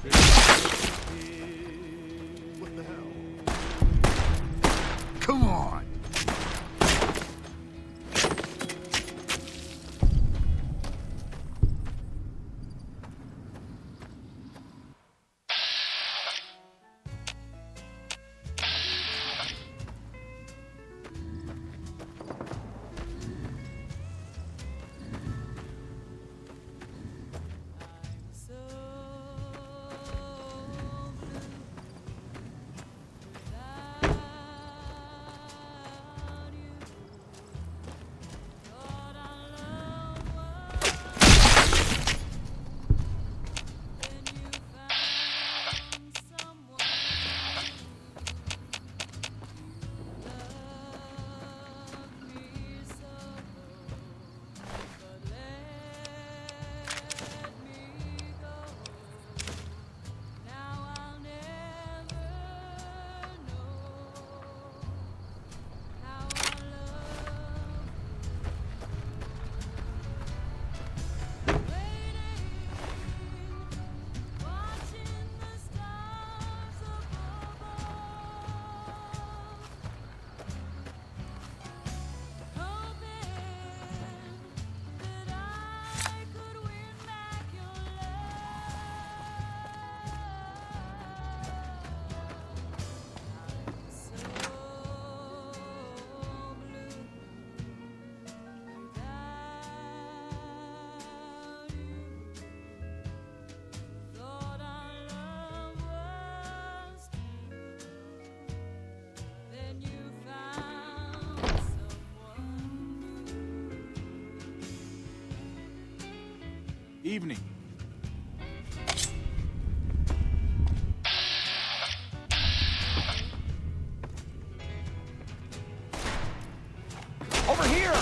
the big iron on his hip. What the hell? Come on! Evening. Over here!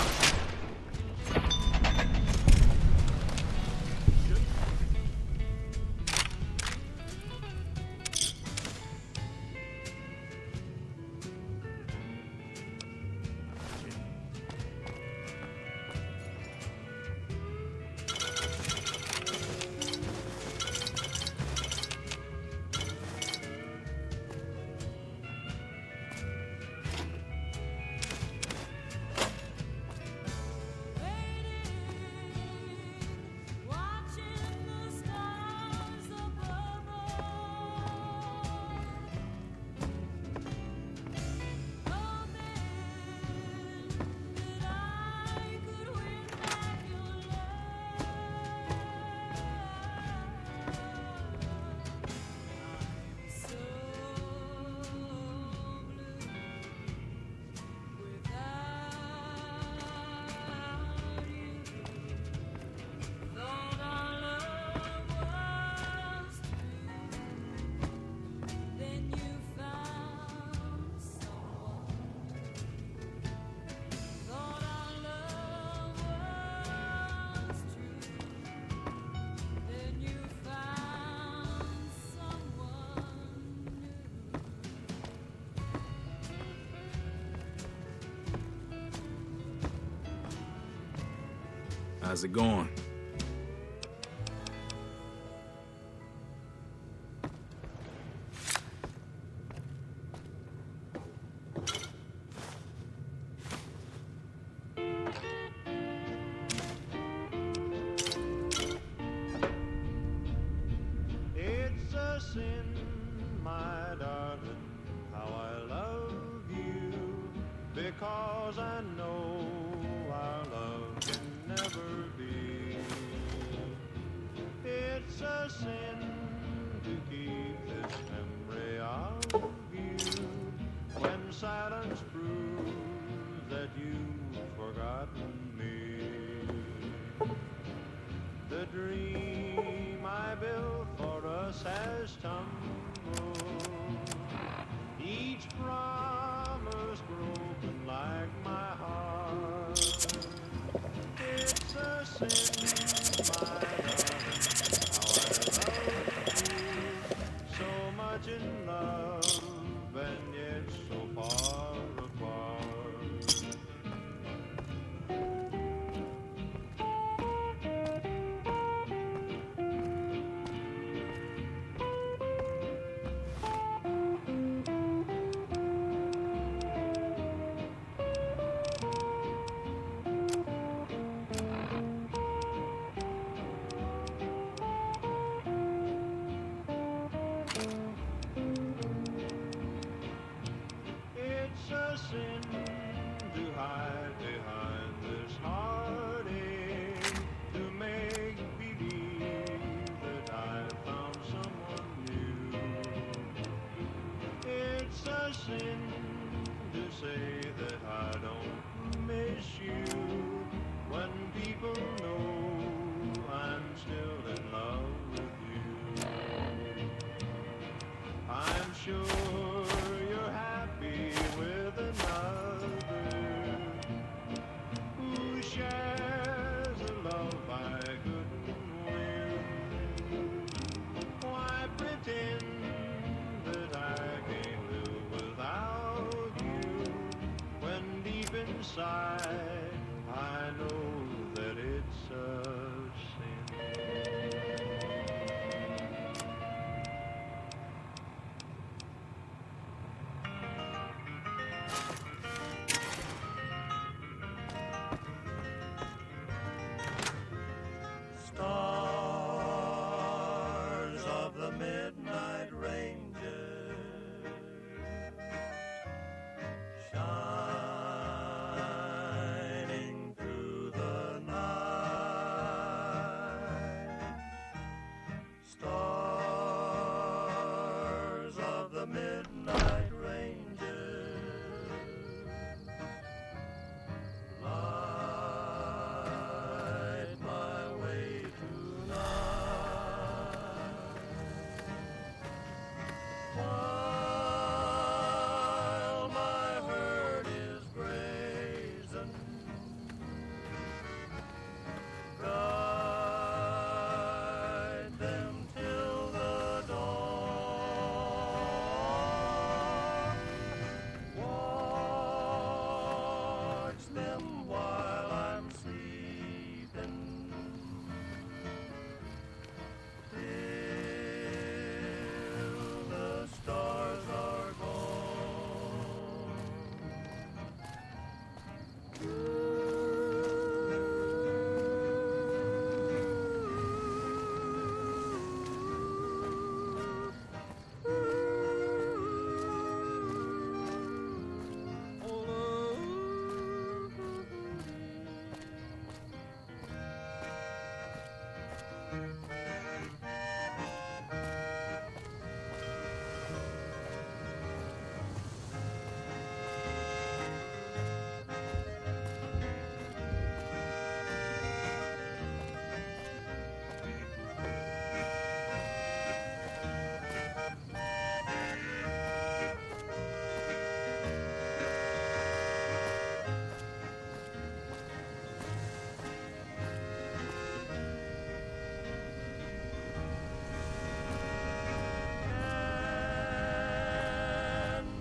How's it going? It's a sin, my darling, how I love you, because I know our love can never be. It's a sin to keep this memory of you when silence proves that you've forgotten me. The dream I built for us has tumbled, each promise broken like my heart. It's a sin, my darling, how I love you, so much in love and yet so far apart. It's a sin to hide behind this heartache, to make believe that I found someone new. It's a sin to say that I don't miss you when people know I'm still in love with you. I'm sure you're happy with another who shares a love I couldn't win. Why pretend that I can't live without you when deep inside I know that it's a sin. Stars of the midnight ranges, shine them while I'm sleeping. Till the stars are gone.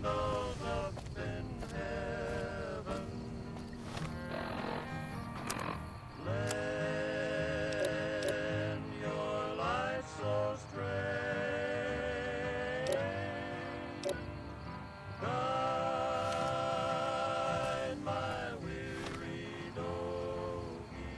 Candles up in heaven, lend your light so strange, guide my weary donkey.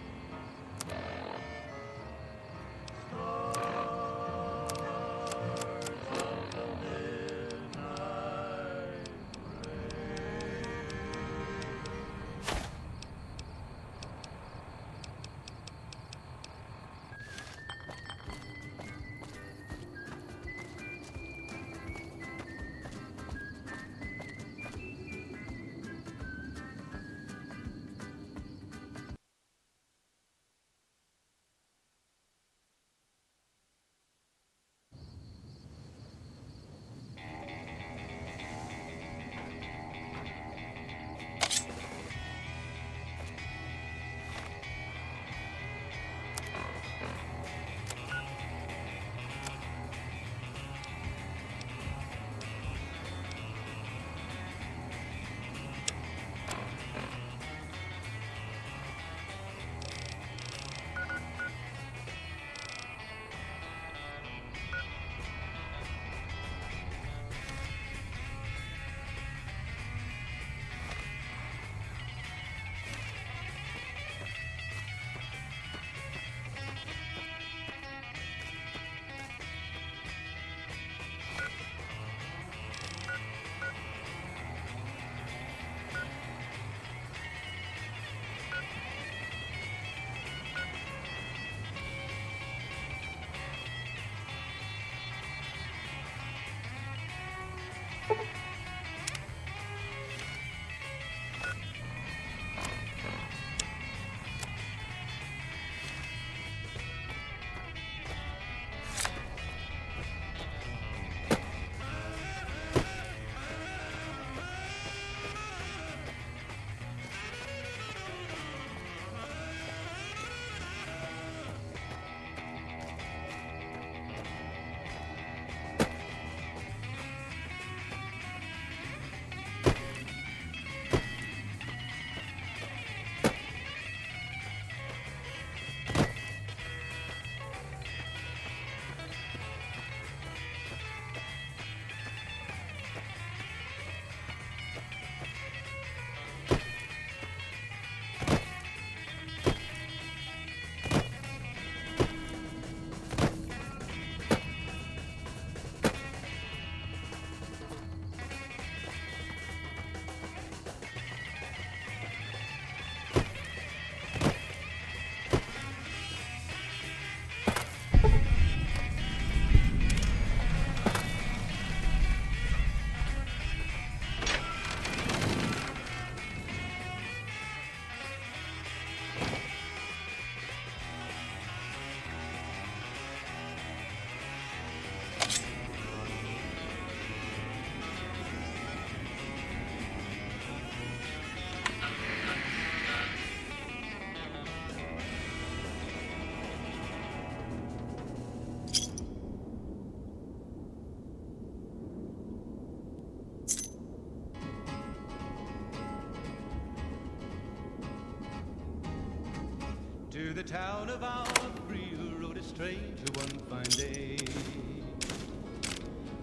To the town of Alabria rode a stranger one fine day.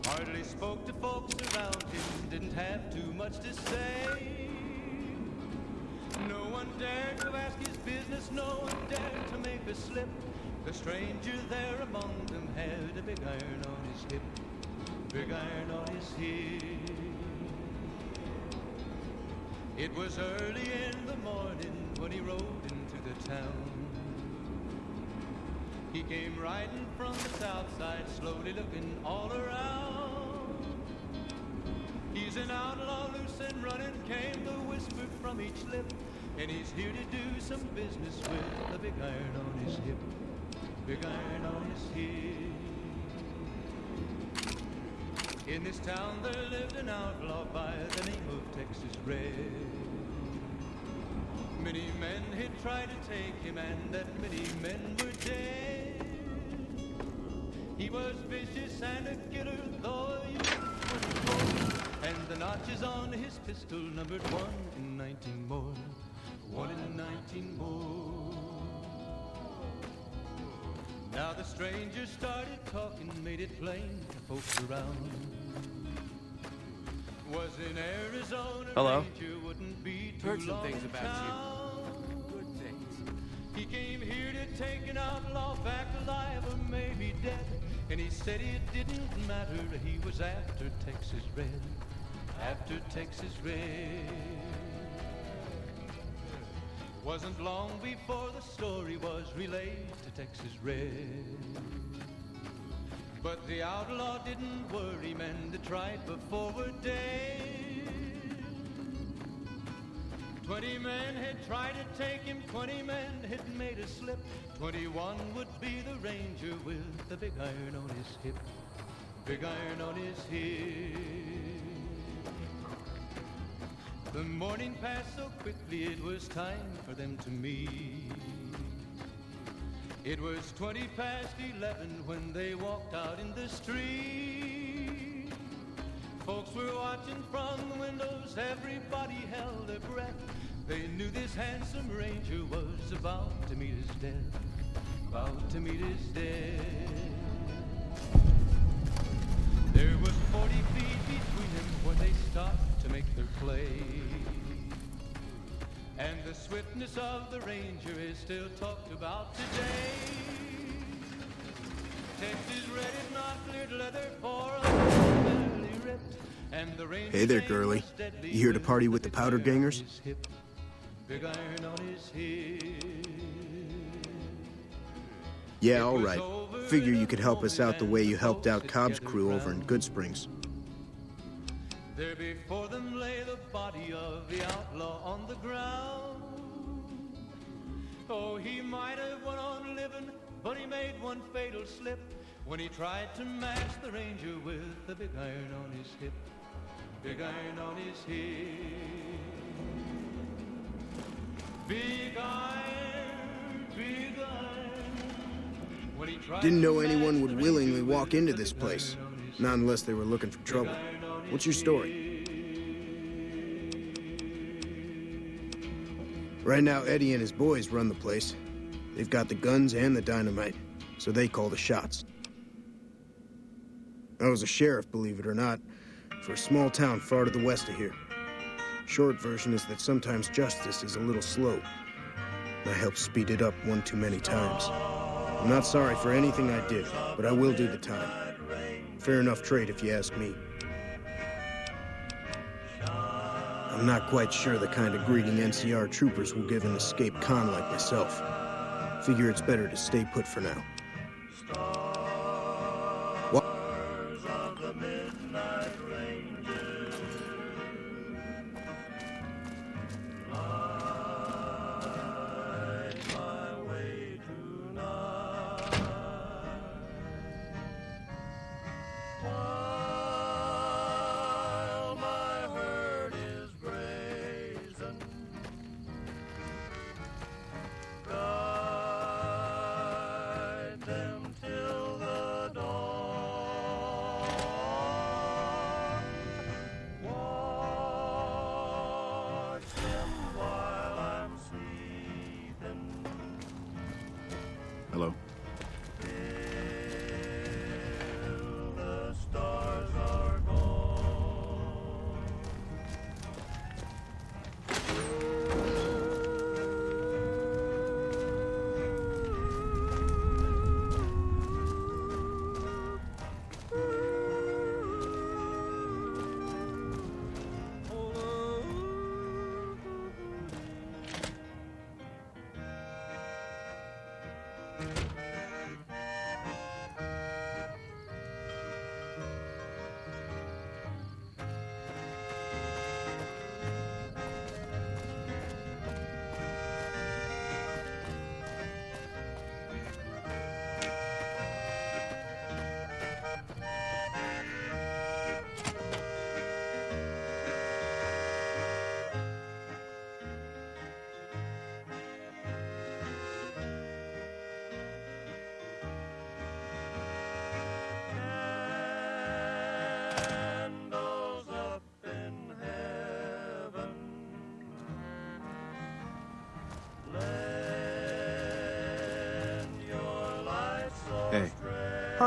Hardly spoke to folks around him, didn't have too much to say. No one dared to ask his business, no one dared to make a slip. The stranger there among them had a big iron on his hip, big iron on his hip. It was early in the morning when he rode into the town. He came riding from the south side, slowly looking all around. He's an outlaw, loose and running, came the whisper from each lip. And he's here to do some business with a big iron on his hip, big iron on his hip. In this town there lived an outlaw by the name of Texas Red. Many men had tried to take him, and that many men were dead. He was vicious and a killer, though he was 24, and the notches on his pistol numbered 1 in 19 more, 1 in 19 more. Now the stranger started talking, made it plain to folks around. Was in Arizona. Hello. Ranger, wouldn't be too Heard some long things in about town. you. Good things. He came here to take an outlaw back alive or maybe dead. And he said it didn't matter, he was after Texas Red, after Texas Red. Wasn't long before the story was relayed to Texas Red. But the outlaw didn't worry, men that tried before were dead. 20 men had tried to take him, 20 men had made a slip. 21 would be the ranger with the big iron on his hip, big iron on his hip. The morning passed so quickly, it was time for them to meet. It was 20 past 11 when they walked out in the street. Folks were watching from the windows, everybody held their breath. They knew this handsome ranger was about to meet his death, about to meet his death. There was 40 feet between them when they stopped to make their play. And the swiftness of the ranger is still talked about today. Texas Red is not cleared leather for a barely ripped. And the ranger Hey there, girlie. You here to party with the Powder Gangers? Big iron on his hip. Yeah, all right. Figure you could help us out the way you helped out Cobb's crew over in Goodsprings. There before them lay the body of the outlaw on the ground. Oh, he might have went on living, but he made one fatal slip when he tried to match the ranger with the big iron on his hip, big iron on his hip. Big iron, big iron. When he tried Didn't know to anyone match would the willingly ranger walk with into the this big place. iron on his Not unless they were looking for trouble. What's your story? Right now, Eddie and his boys run the place. They've got the guns and the dynamite, so they call the shots. I was a sheriff, believe it or not, for a small town far to the west of here. Short version is that sometimes justice is a little slow. I helped speed it up one too many times. I'm not sorry for anything I did, but I will do the time. Fair enough trade if you ask me. I'm not quite sure the kind of greeting NCR troopers will give an escaped con like myself. Figure it's better to stay put for now. What?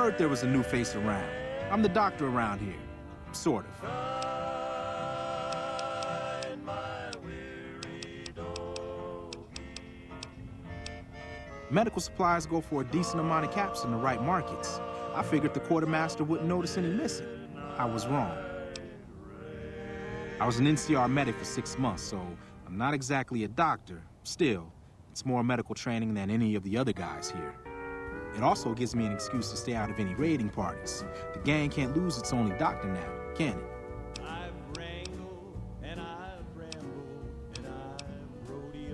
heard there was a new face around. I'm the doctor around here. Sort of. Medical supplies go for a decent amount of caps in the right markets. I figured the quartermaster wouldn't notice any missing. I was wrong. I was an NCR medic for 6 months, so I'm not exactly a doctor. Still, it's more medical training than any of the other guys here. It also gives me an excuse to stay out of any raiding parties. The gang can't lose its only doctor now, can it?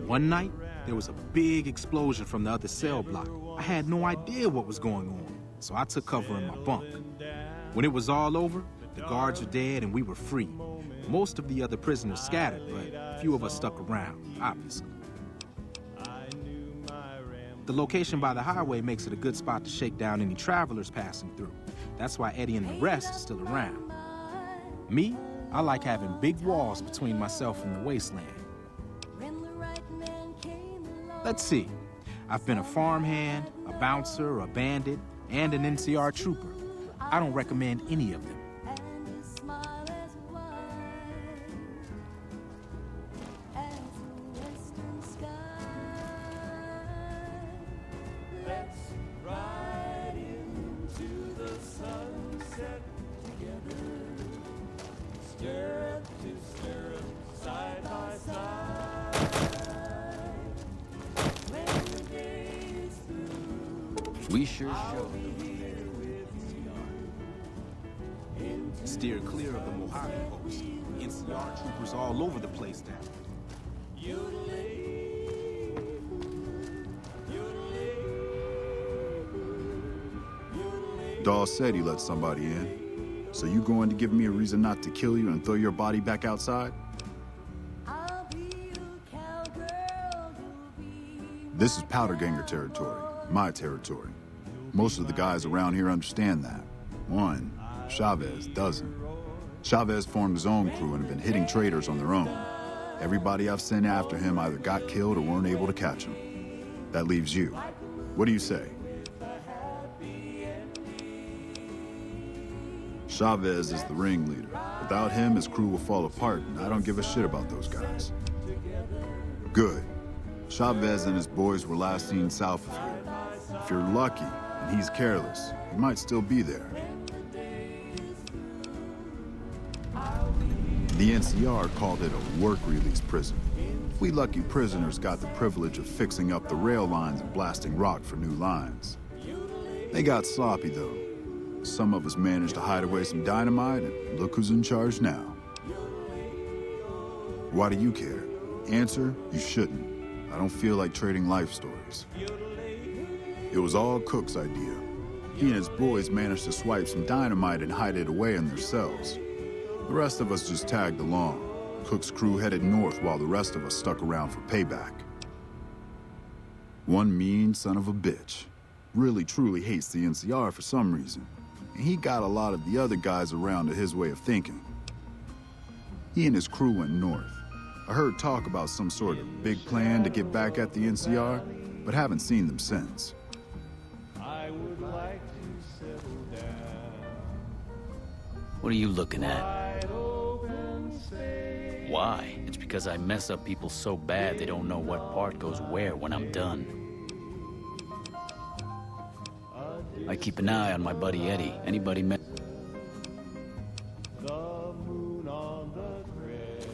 One night, there was a big explosion from the other cell block. I had no idea what was going on, so I took cover in my bunk. When it was all over, the guards were dead and we were free. Most of the other prisoners scattered, but a few of us stuck around, obviously. The location by the highway makes it a good spot to shake down any travelers passing through. That's why Eddie and the rest are still around. Me, I like having big walls between myself and the wasteland. Let's see. I've been a farmhand, a bouncer, a bandit, and an NCR trooper. I don't recommend any of them. We sure showed them. Steer clear of the Mojave post. NCR troopers all over the place now. Dawes said he let somebody in. So you going to give me a reason not to kill you and throw your body back outside? This is Powder Ganger territory, my territory. Most of the guys around here understand that. One, Chavez doesn't. Chavez formed his own crew and have been hitting traitors on their own. Everybody I've sent after him either got killed or weren't able to catch him. That leaves you. What do you say? Chavez is the ringleader. Without him, his crew will fall apart, and I don't give a shit about those guys. Good. Chavez and his boys were last seen south of here. If you're lucky, and he's careless, he might still be there. The NCR called it a work-release prison. We lucky prisoners got the privilege of fixing up the rail lines and blasting rock for new lines. They got sloppy, though. Some of us managed to hide away some dynamite, and look who's in charge now. Why do you care? Answer, you shouldn't. I don't feel like trading life stories. It was all Cook's idea. He and his boys managed to swipe some dynamite and hide it away in their cells. The rest of us just tagged along. Cook's crew headed north while the rest of us stuck around for payback. One mean son of a bitch really truly hates the NCR for some reason, and he got a lot of the other guys around to his way of thinking. He and his crew went north. I heard talk about some sort of big plan to get back at the NCR, but haven't seen them since. I would like to settle down. What are you looking at? Wide open space. Why? It's because I mess up people so bad they don't know what part goes where when I'm done. I keep an eye on my buddy Eddie. Anybody met? The moon on the crest.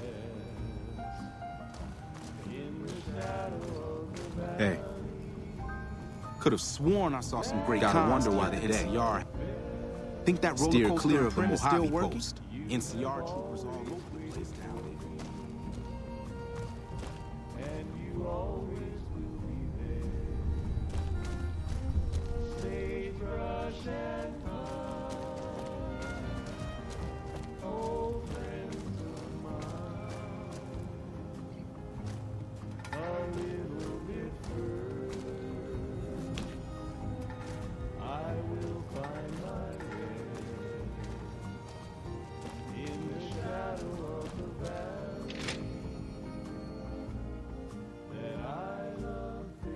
In the shadow of the valley. Hey. Could have sworn I saw some great Gotta cons wonder why the they did. NCR. Think that roller Steer coaster clear in of the Prim is still Mojave working? Post. NCR troopers all over the place now. And you always will be there. Sagebrush and pine, old friends of mine. A little bit further, I will find my way in the shadow of the valley that I love best.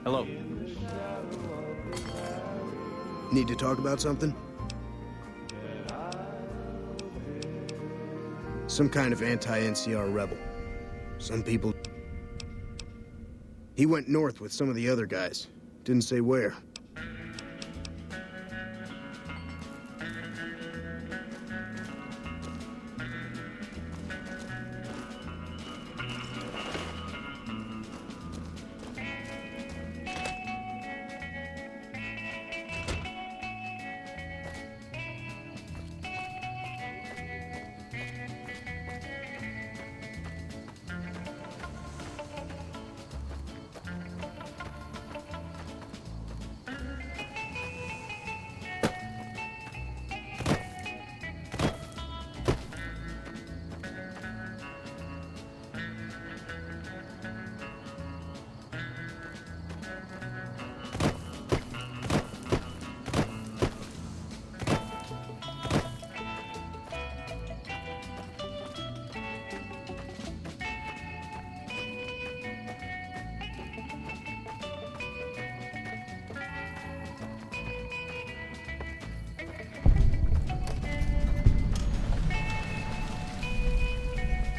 Hello. Need to talk about something? Some kind of anti-NCR rebel. Some people... He went north with some of the other guys. Didn't say where.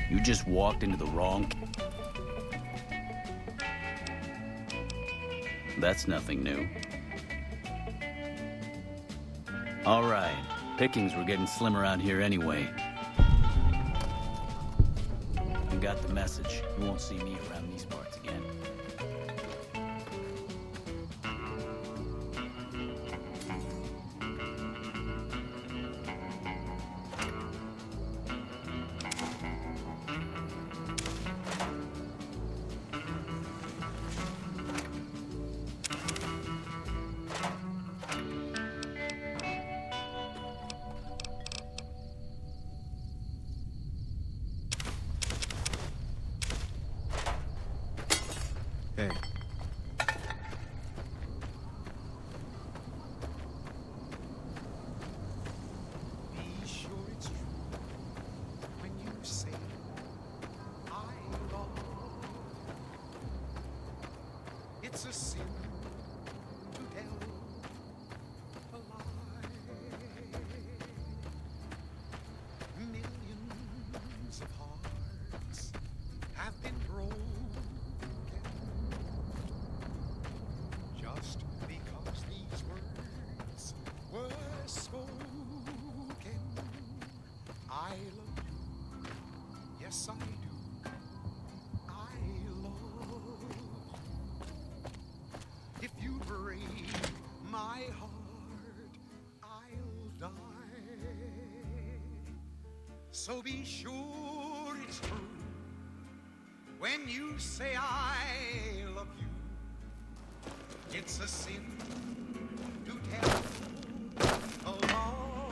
You just walked into the wrong... That's nothing new. All right. Pickings were getting slim around here anyway. You got the message. You won't see me around these parts again. Hey. Be sure it's true when you say I love. It's a sin to tell a lie. Millions of hearts have been broken just because these words were spoken. I love you, yes I do. I love you. If you break my heart, I'll die. So be sure it's true when you say I love you. It's a sin to tell a lie.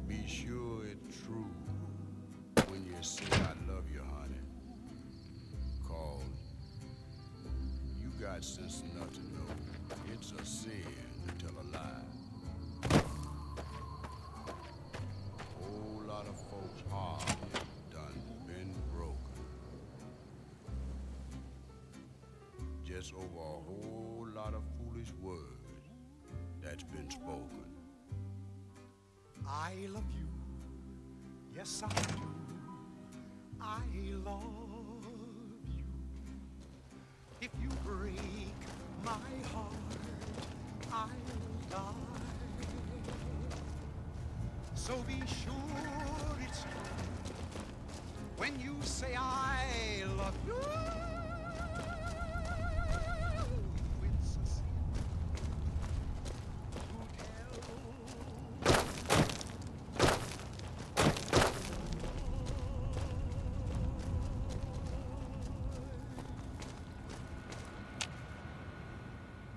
Be sure it's true when you say I love you, honey. 'Cause you got sense enough to know it's a sin to tell a lie. A whole lot of folks' heart done been broken. Just over a whole lot of foolish words that's been spoken. I love you, yes I do. I love you. If you break my heart, I'll die. So be sure it's true when you say I love you. It's a sin to tell.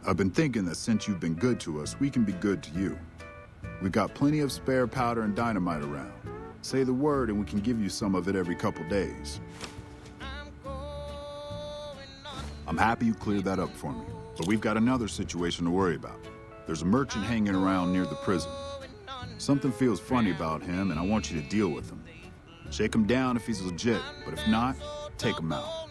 I've been thinking that since you've been good to us, we can be good to you. We've got plenty of spare powder and dynamite around. Say the word and we can give you some of it every couple days. I'm happy you cleared that up for me, but we've got another situation to worry about. There's a merchant hanging around near the prison. Something feels funny about him, and I want you to deal with him. Shake him down if he's legit, but if not, take him out.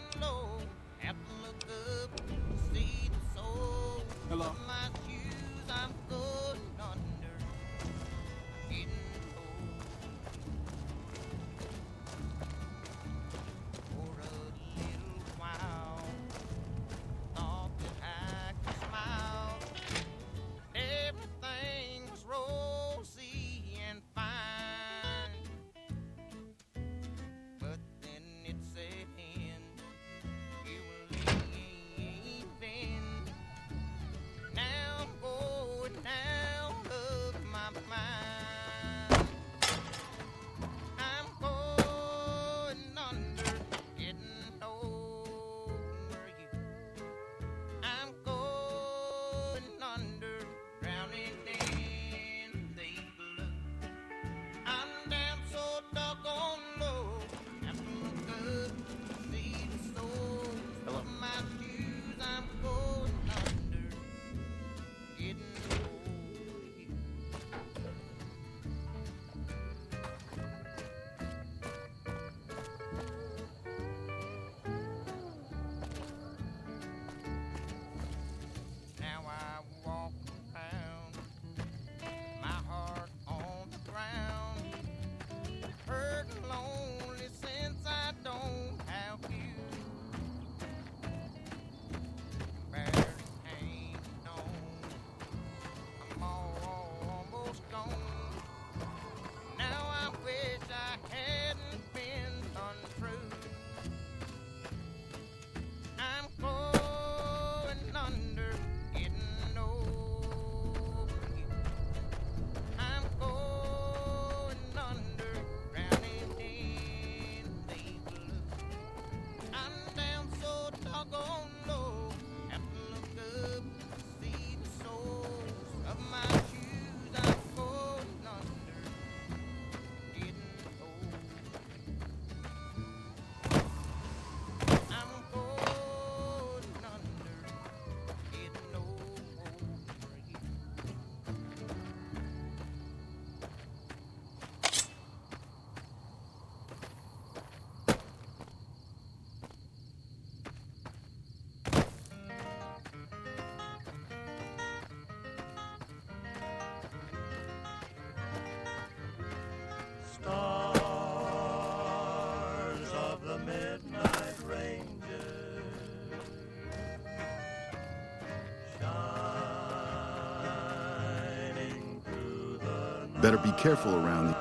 Better be careful around the...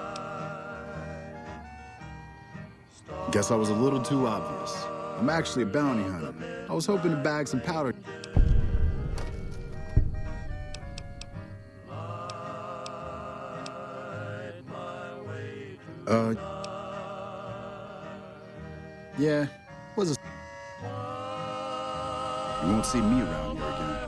Guess I was a little too obvious. I'm actually a bounty hunter. I was hoping to bag some powder. Yeah, was a... You won't see me around here again.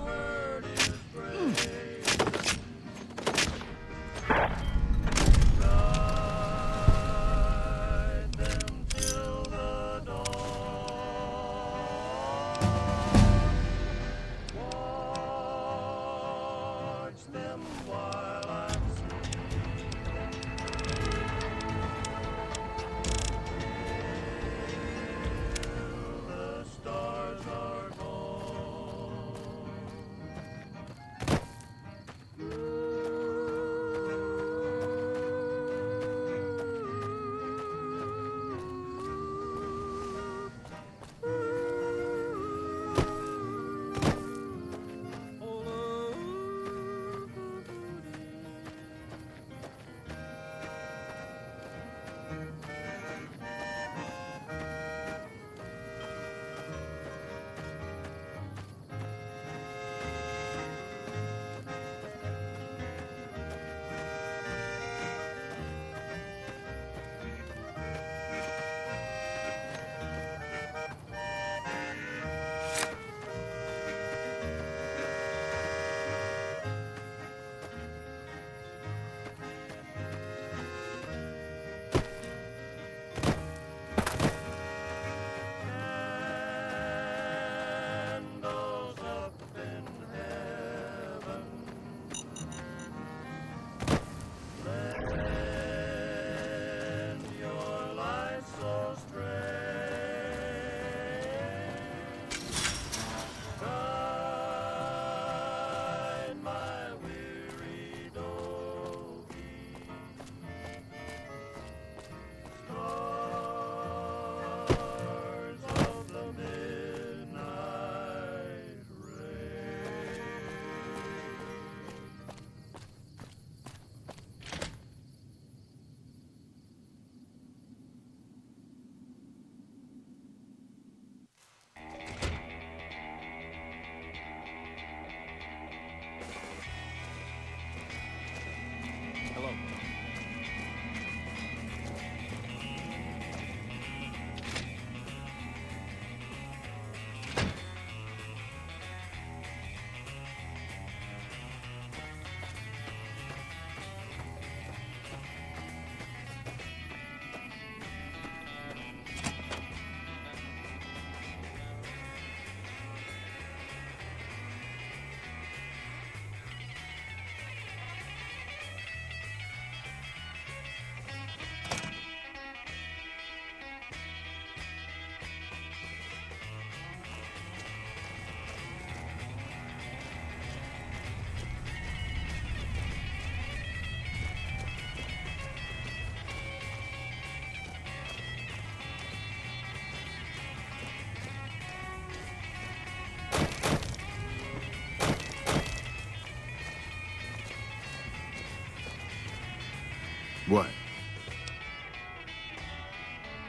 What?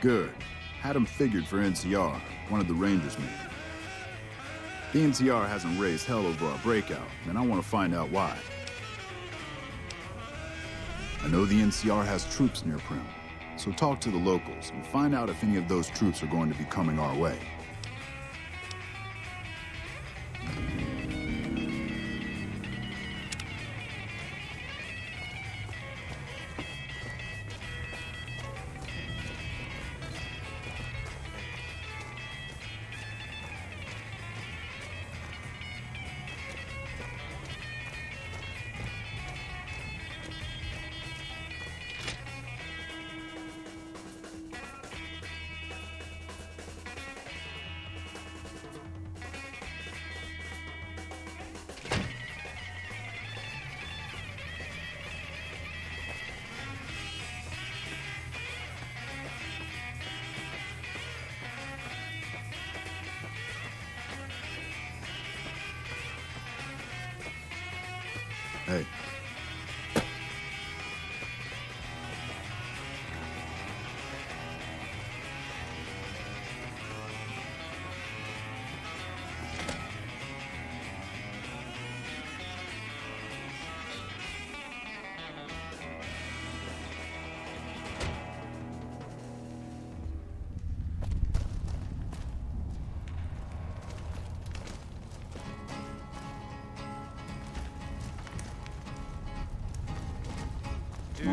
Good. Had him figured for NCR, one of the Rangers men. The NCR hasn't raised hell over our breakout, and I want to find out why. I know the NCR has troops near Primm, so talk to the locals and find out if any of those troops are going to be coming our way. Hey.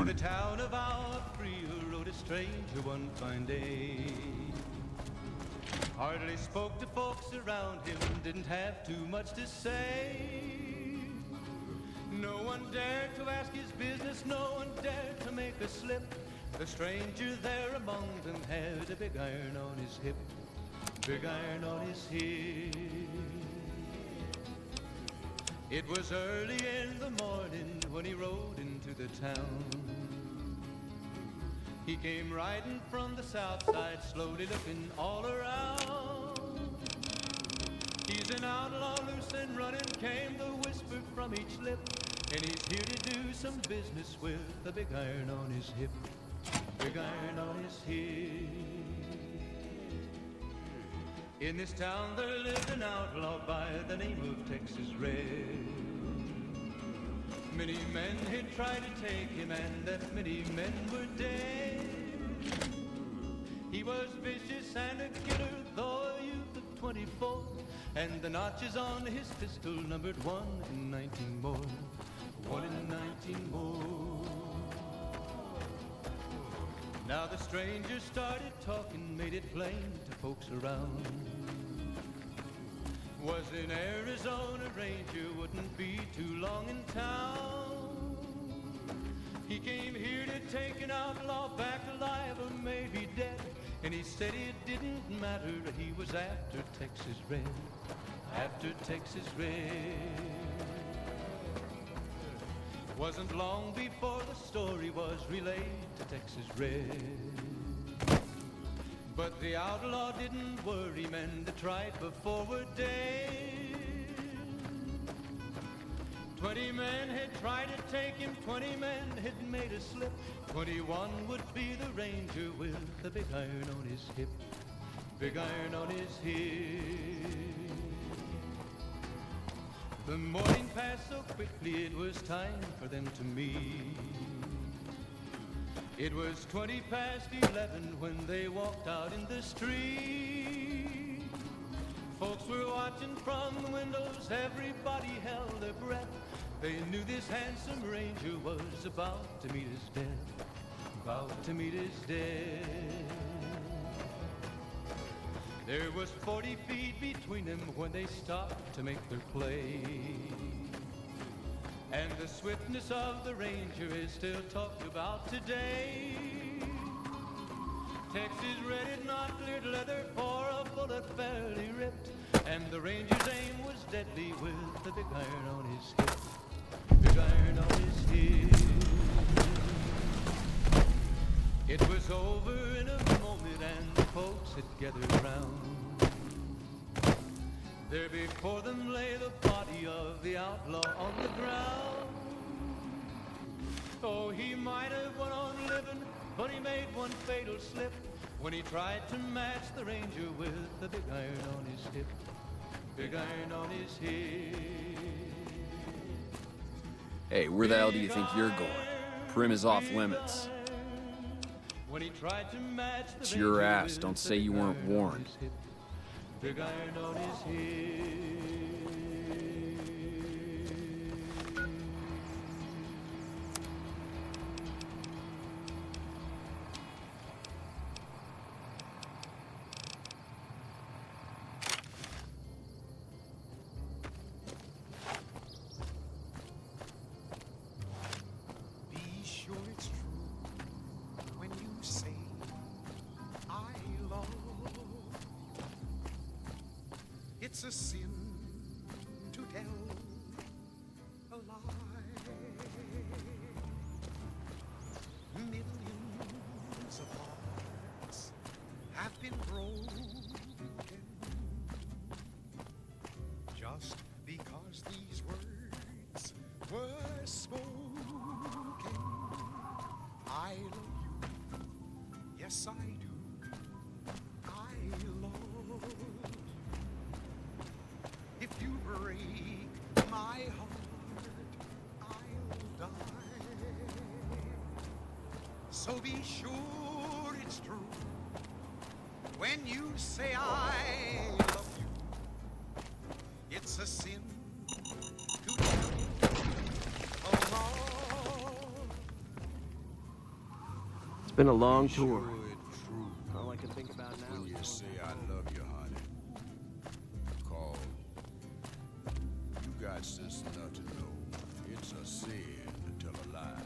morning. In the town of Alfria rode a stranger one fine day. Hardly spoke to folks around him, didn't have too much to say. No one dared to ask his business, no one dared to make a slip. The stranger there among them had a big iron on his hip, big iron on his hip. It was early in the morning when he rode into the town. He came riding from the south side, slowly looking all around. He's an outlaw, loose and running, came the whisper from each lip. And he's here to do some business with a big iron on his hip, big iron on his hip. In this town there lived an outlaw by the name of Texas Red. Many men had tried to take him, and that many men were dead. He was vicious and a killer, though a youth of 24, and the notches on his pistol numbered 1 in 19 more, 1 in 19 more. Now the stranger started talking, made it plain to folks around. Was an Arizona Ranger, wouldn't be too long in town. He came here to take an outlaw back alive or maybe dead. And he said it didn't matter, he was after Texas Red, after Texas Red. Wasn't long before the story was relayed to Texas Red. But the outlaw didn't worry, men that tried before were dead. 20 men had tried to take him, 20 men had made a slip. 21 would be the ranger with the big iron on his hip, big iron on his hip. The morning passed so quickly, it was time for them to meet. It was 20 past 11 when they walked out in the street. Folks were watching from the windows, everybody held their breath. They knew this handsome ranger was about to meet his death, about to meet his death. There was 40 feet between them when they stopped to make their play. And the swiftness of the ranger is still talked about today. Texas Red had not cleared leather for a bullet fairly ripped, and the ranger's aim was deadly with the big iron on his hip, big iron on his hip. It was over in a moment and the folks had gathered round. There before them lay the body of the outlaw on the ground. Oh, he might have went on living, but he made one fatal slip when he tried to match the ranger with the big iron on his hip, big iron on his hip. Hey, where the hell do you think you're going? Prim is off limits. When he tried to match the It's your ass. Don't say you weren't warned. big iron on his hip. Be sure it's true when you say I love you. It's a sin to tell a lie. Millions of hearts have been broken just because these words were spoken. I love you, yes I do. I love. If you break my heart, I'll die. So be sure it's true when you say I love you. It's a sin to tell a lie. been a long tour. All I can think about now when you say I love you, honey. Call. You got sense enough to know it's a sin to tell a lie.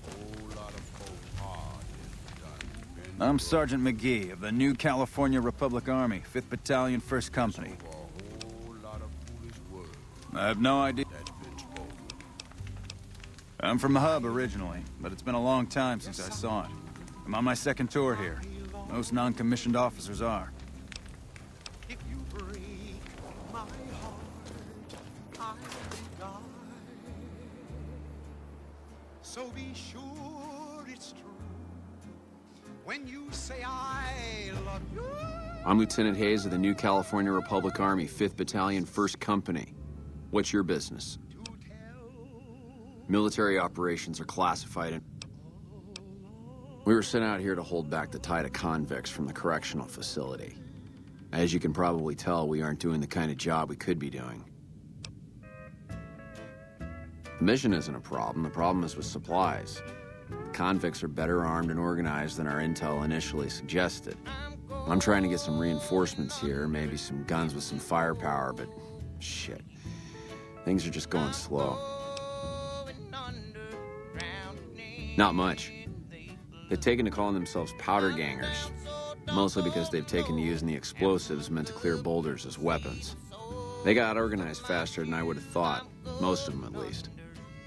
Whole lot of folk hard is done. I'm Sergeant McGee of the New California Republic Army, 5th Battalion, 1st Company. I have no idea. I'm from the hub originally, but it's been a long time since I saw it. I'm on my second tour here. Most non-commissioned officers are. If you break my heart, I will die. So be sure it's true when you say I love you. I'm Lieutenant Hayes of the New California Republic Army, 5th Battalion, 1st Company. What's your business? Military operations are classified and... We were sent out here to hold back the tide of convicts from the correctional facility. As you can probably tell, we aren't doing the kind of job we could be doing. The mission isn't a problem. The problem is with supplies. Convicts are better armed and organized than our intel initially suggested. I'm trying to get some reinforcements here, maybe some guns with some firepower, but shit. Things are just going slow. Not much. They've taken to calling themselves powder gangers, mostly because they've taken to using the explosives meant to clear boulders as weapons. They got organized faster than I would have thought, most of them at least.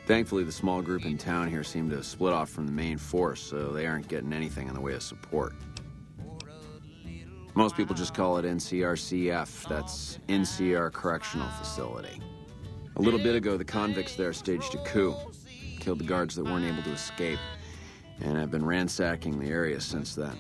Thankfully, the small group in town here seem to have split off from the main force, so they aren't getting anything in the way of support. Most people just call it NCRCF, that's NCR Correctional Facility. A little bit ago, the convicts there staged a coup, killed the guards that weren't able to escape, and have been ransacking the area since then.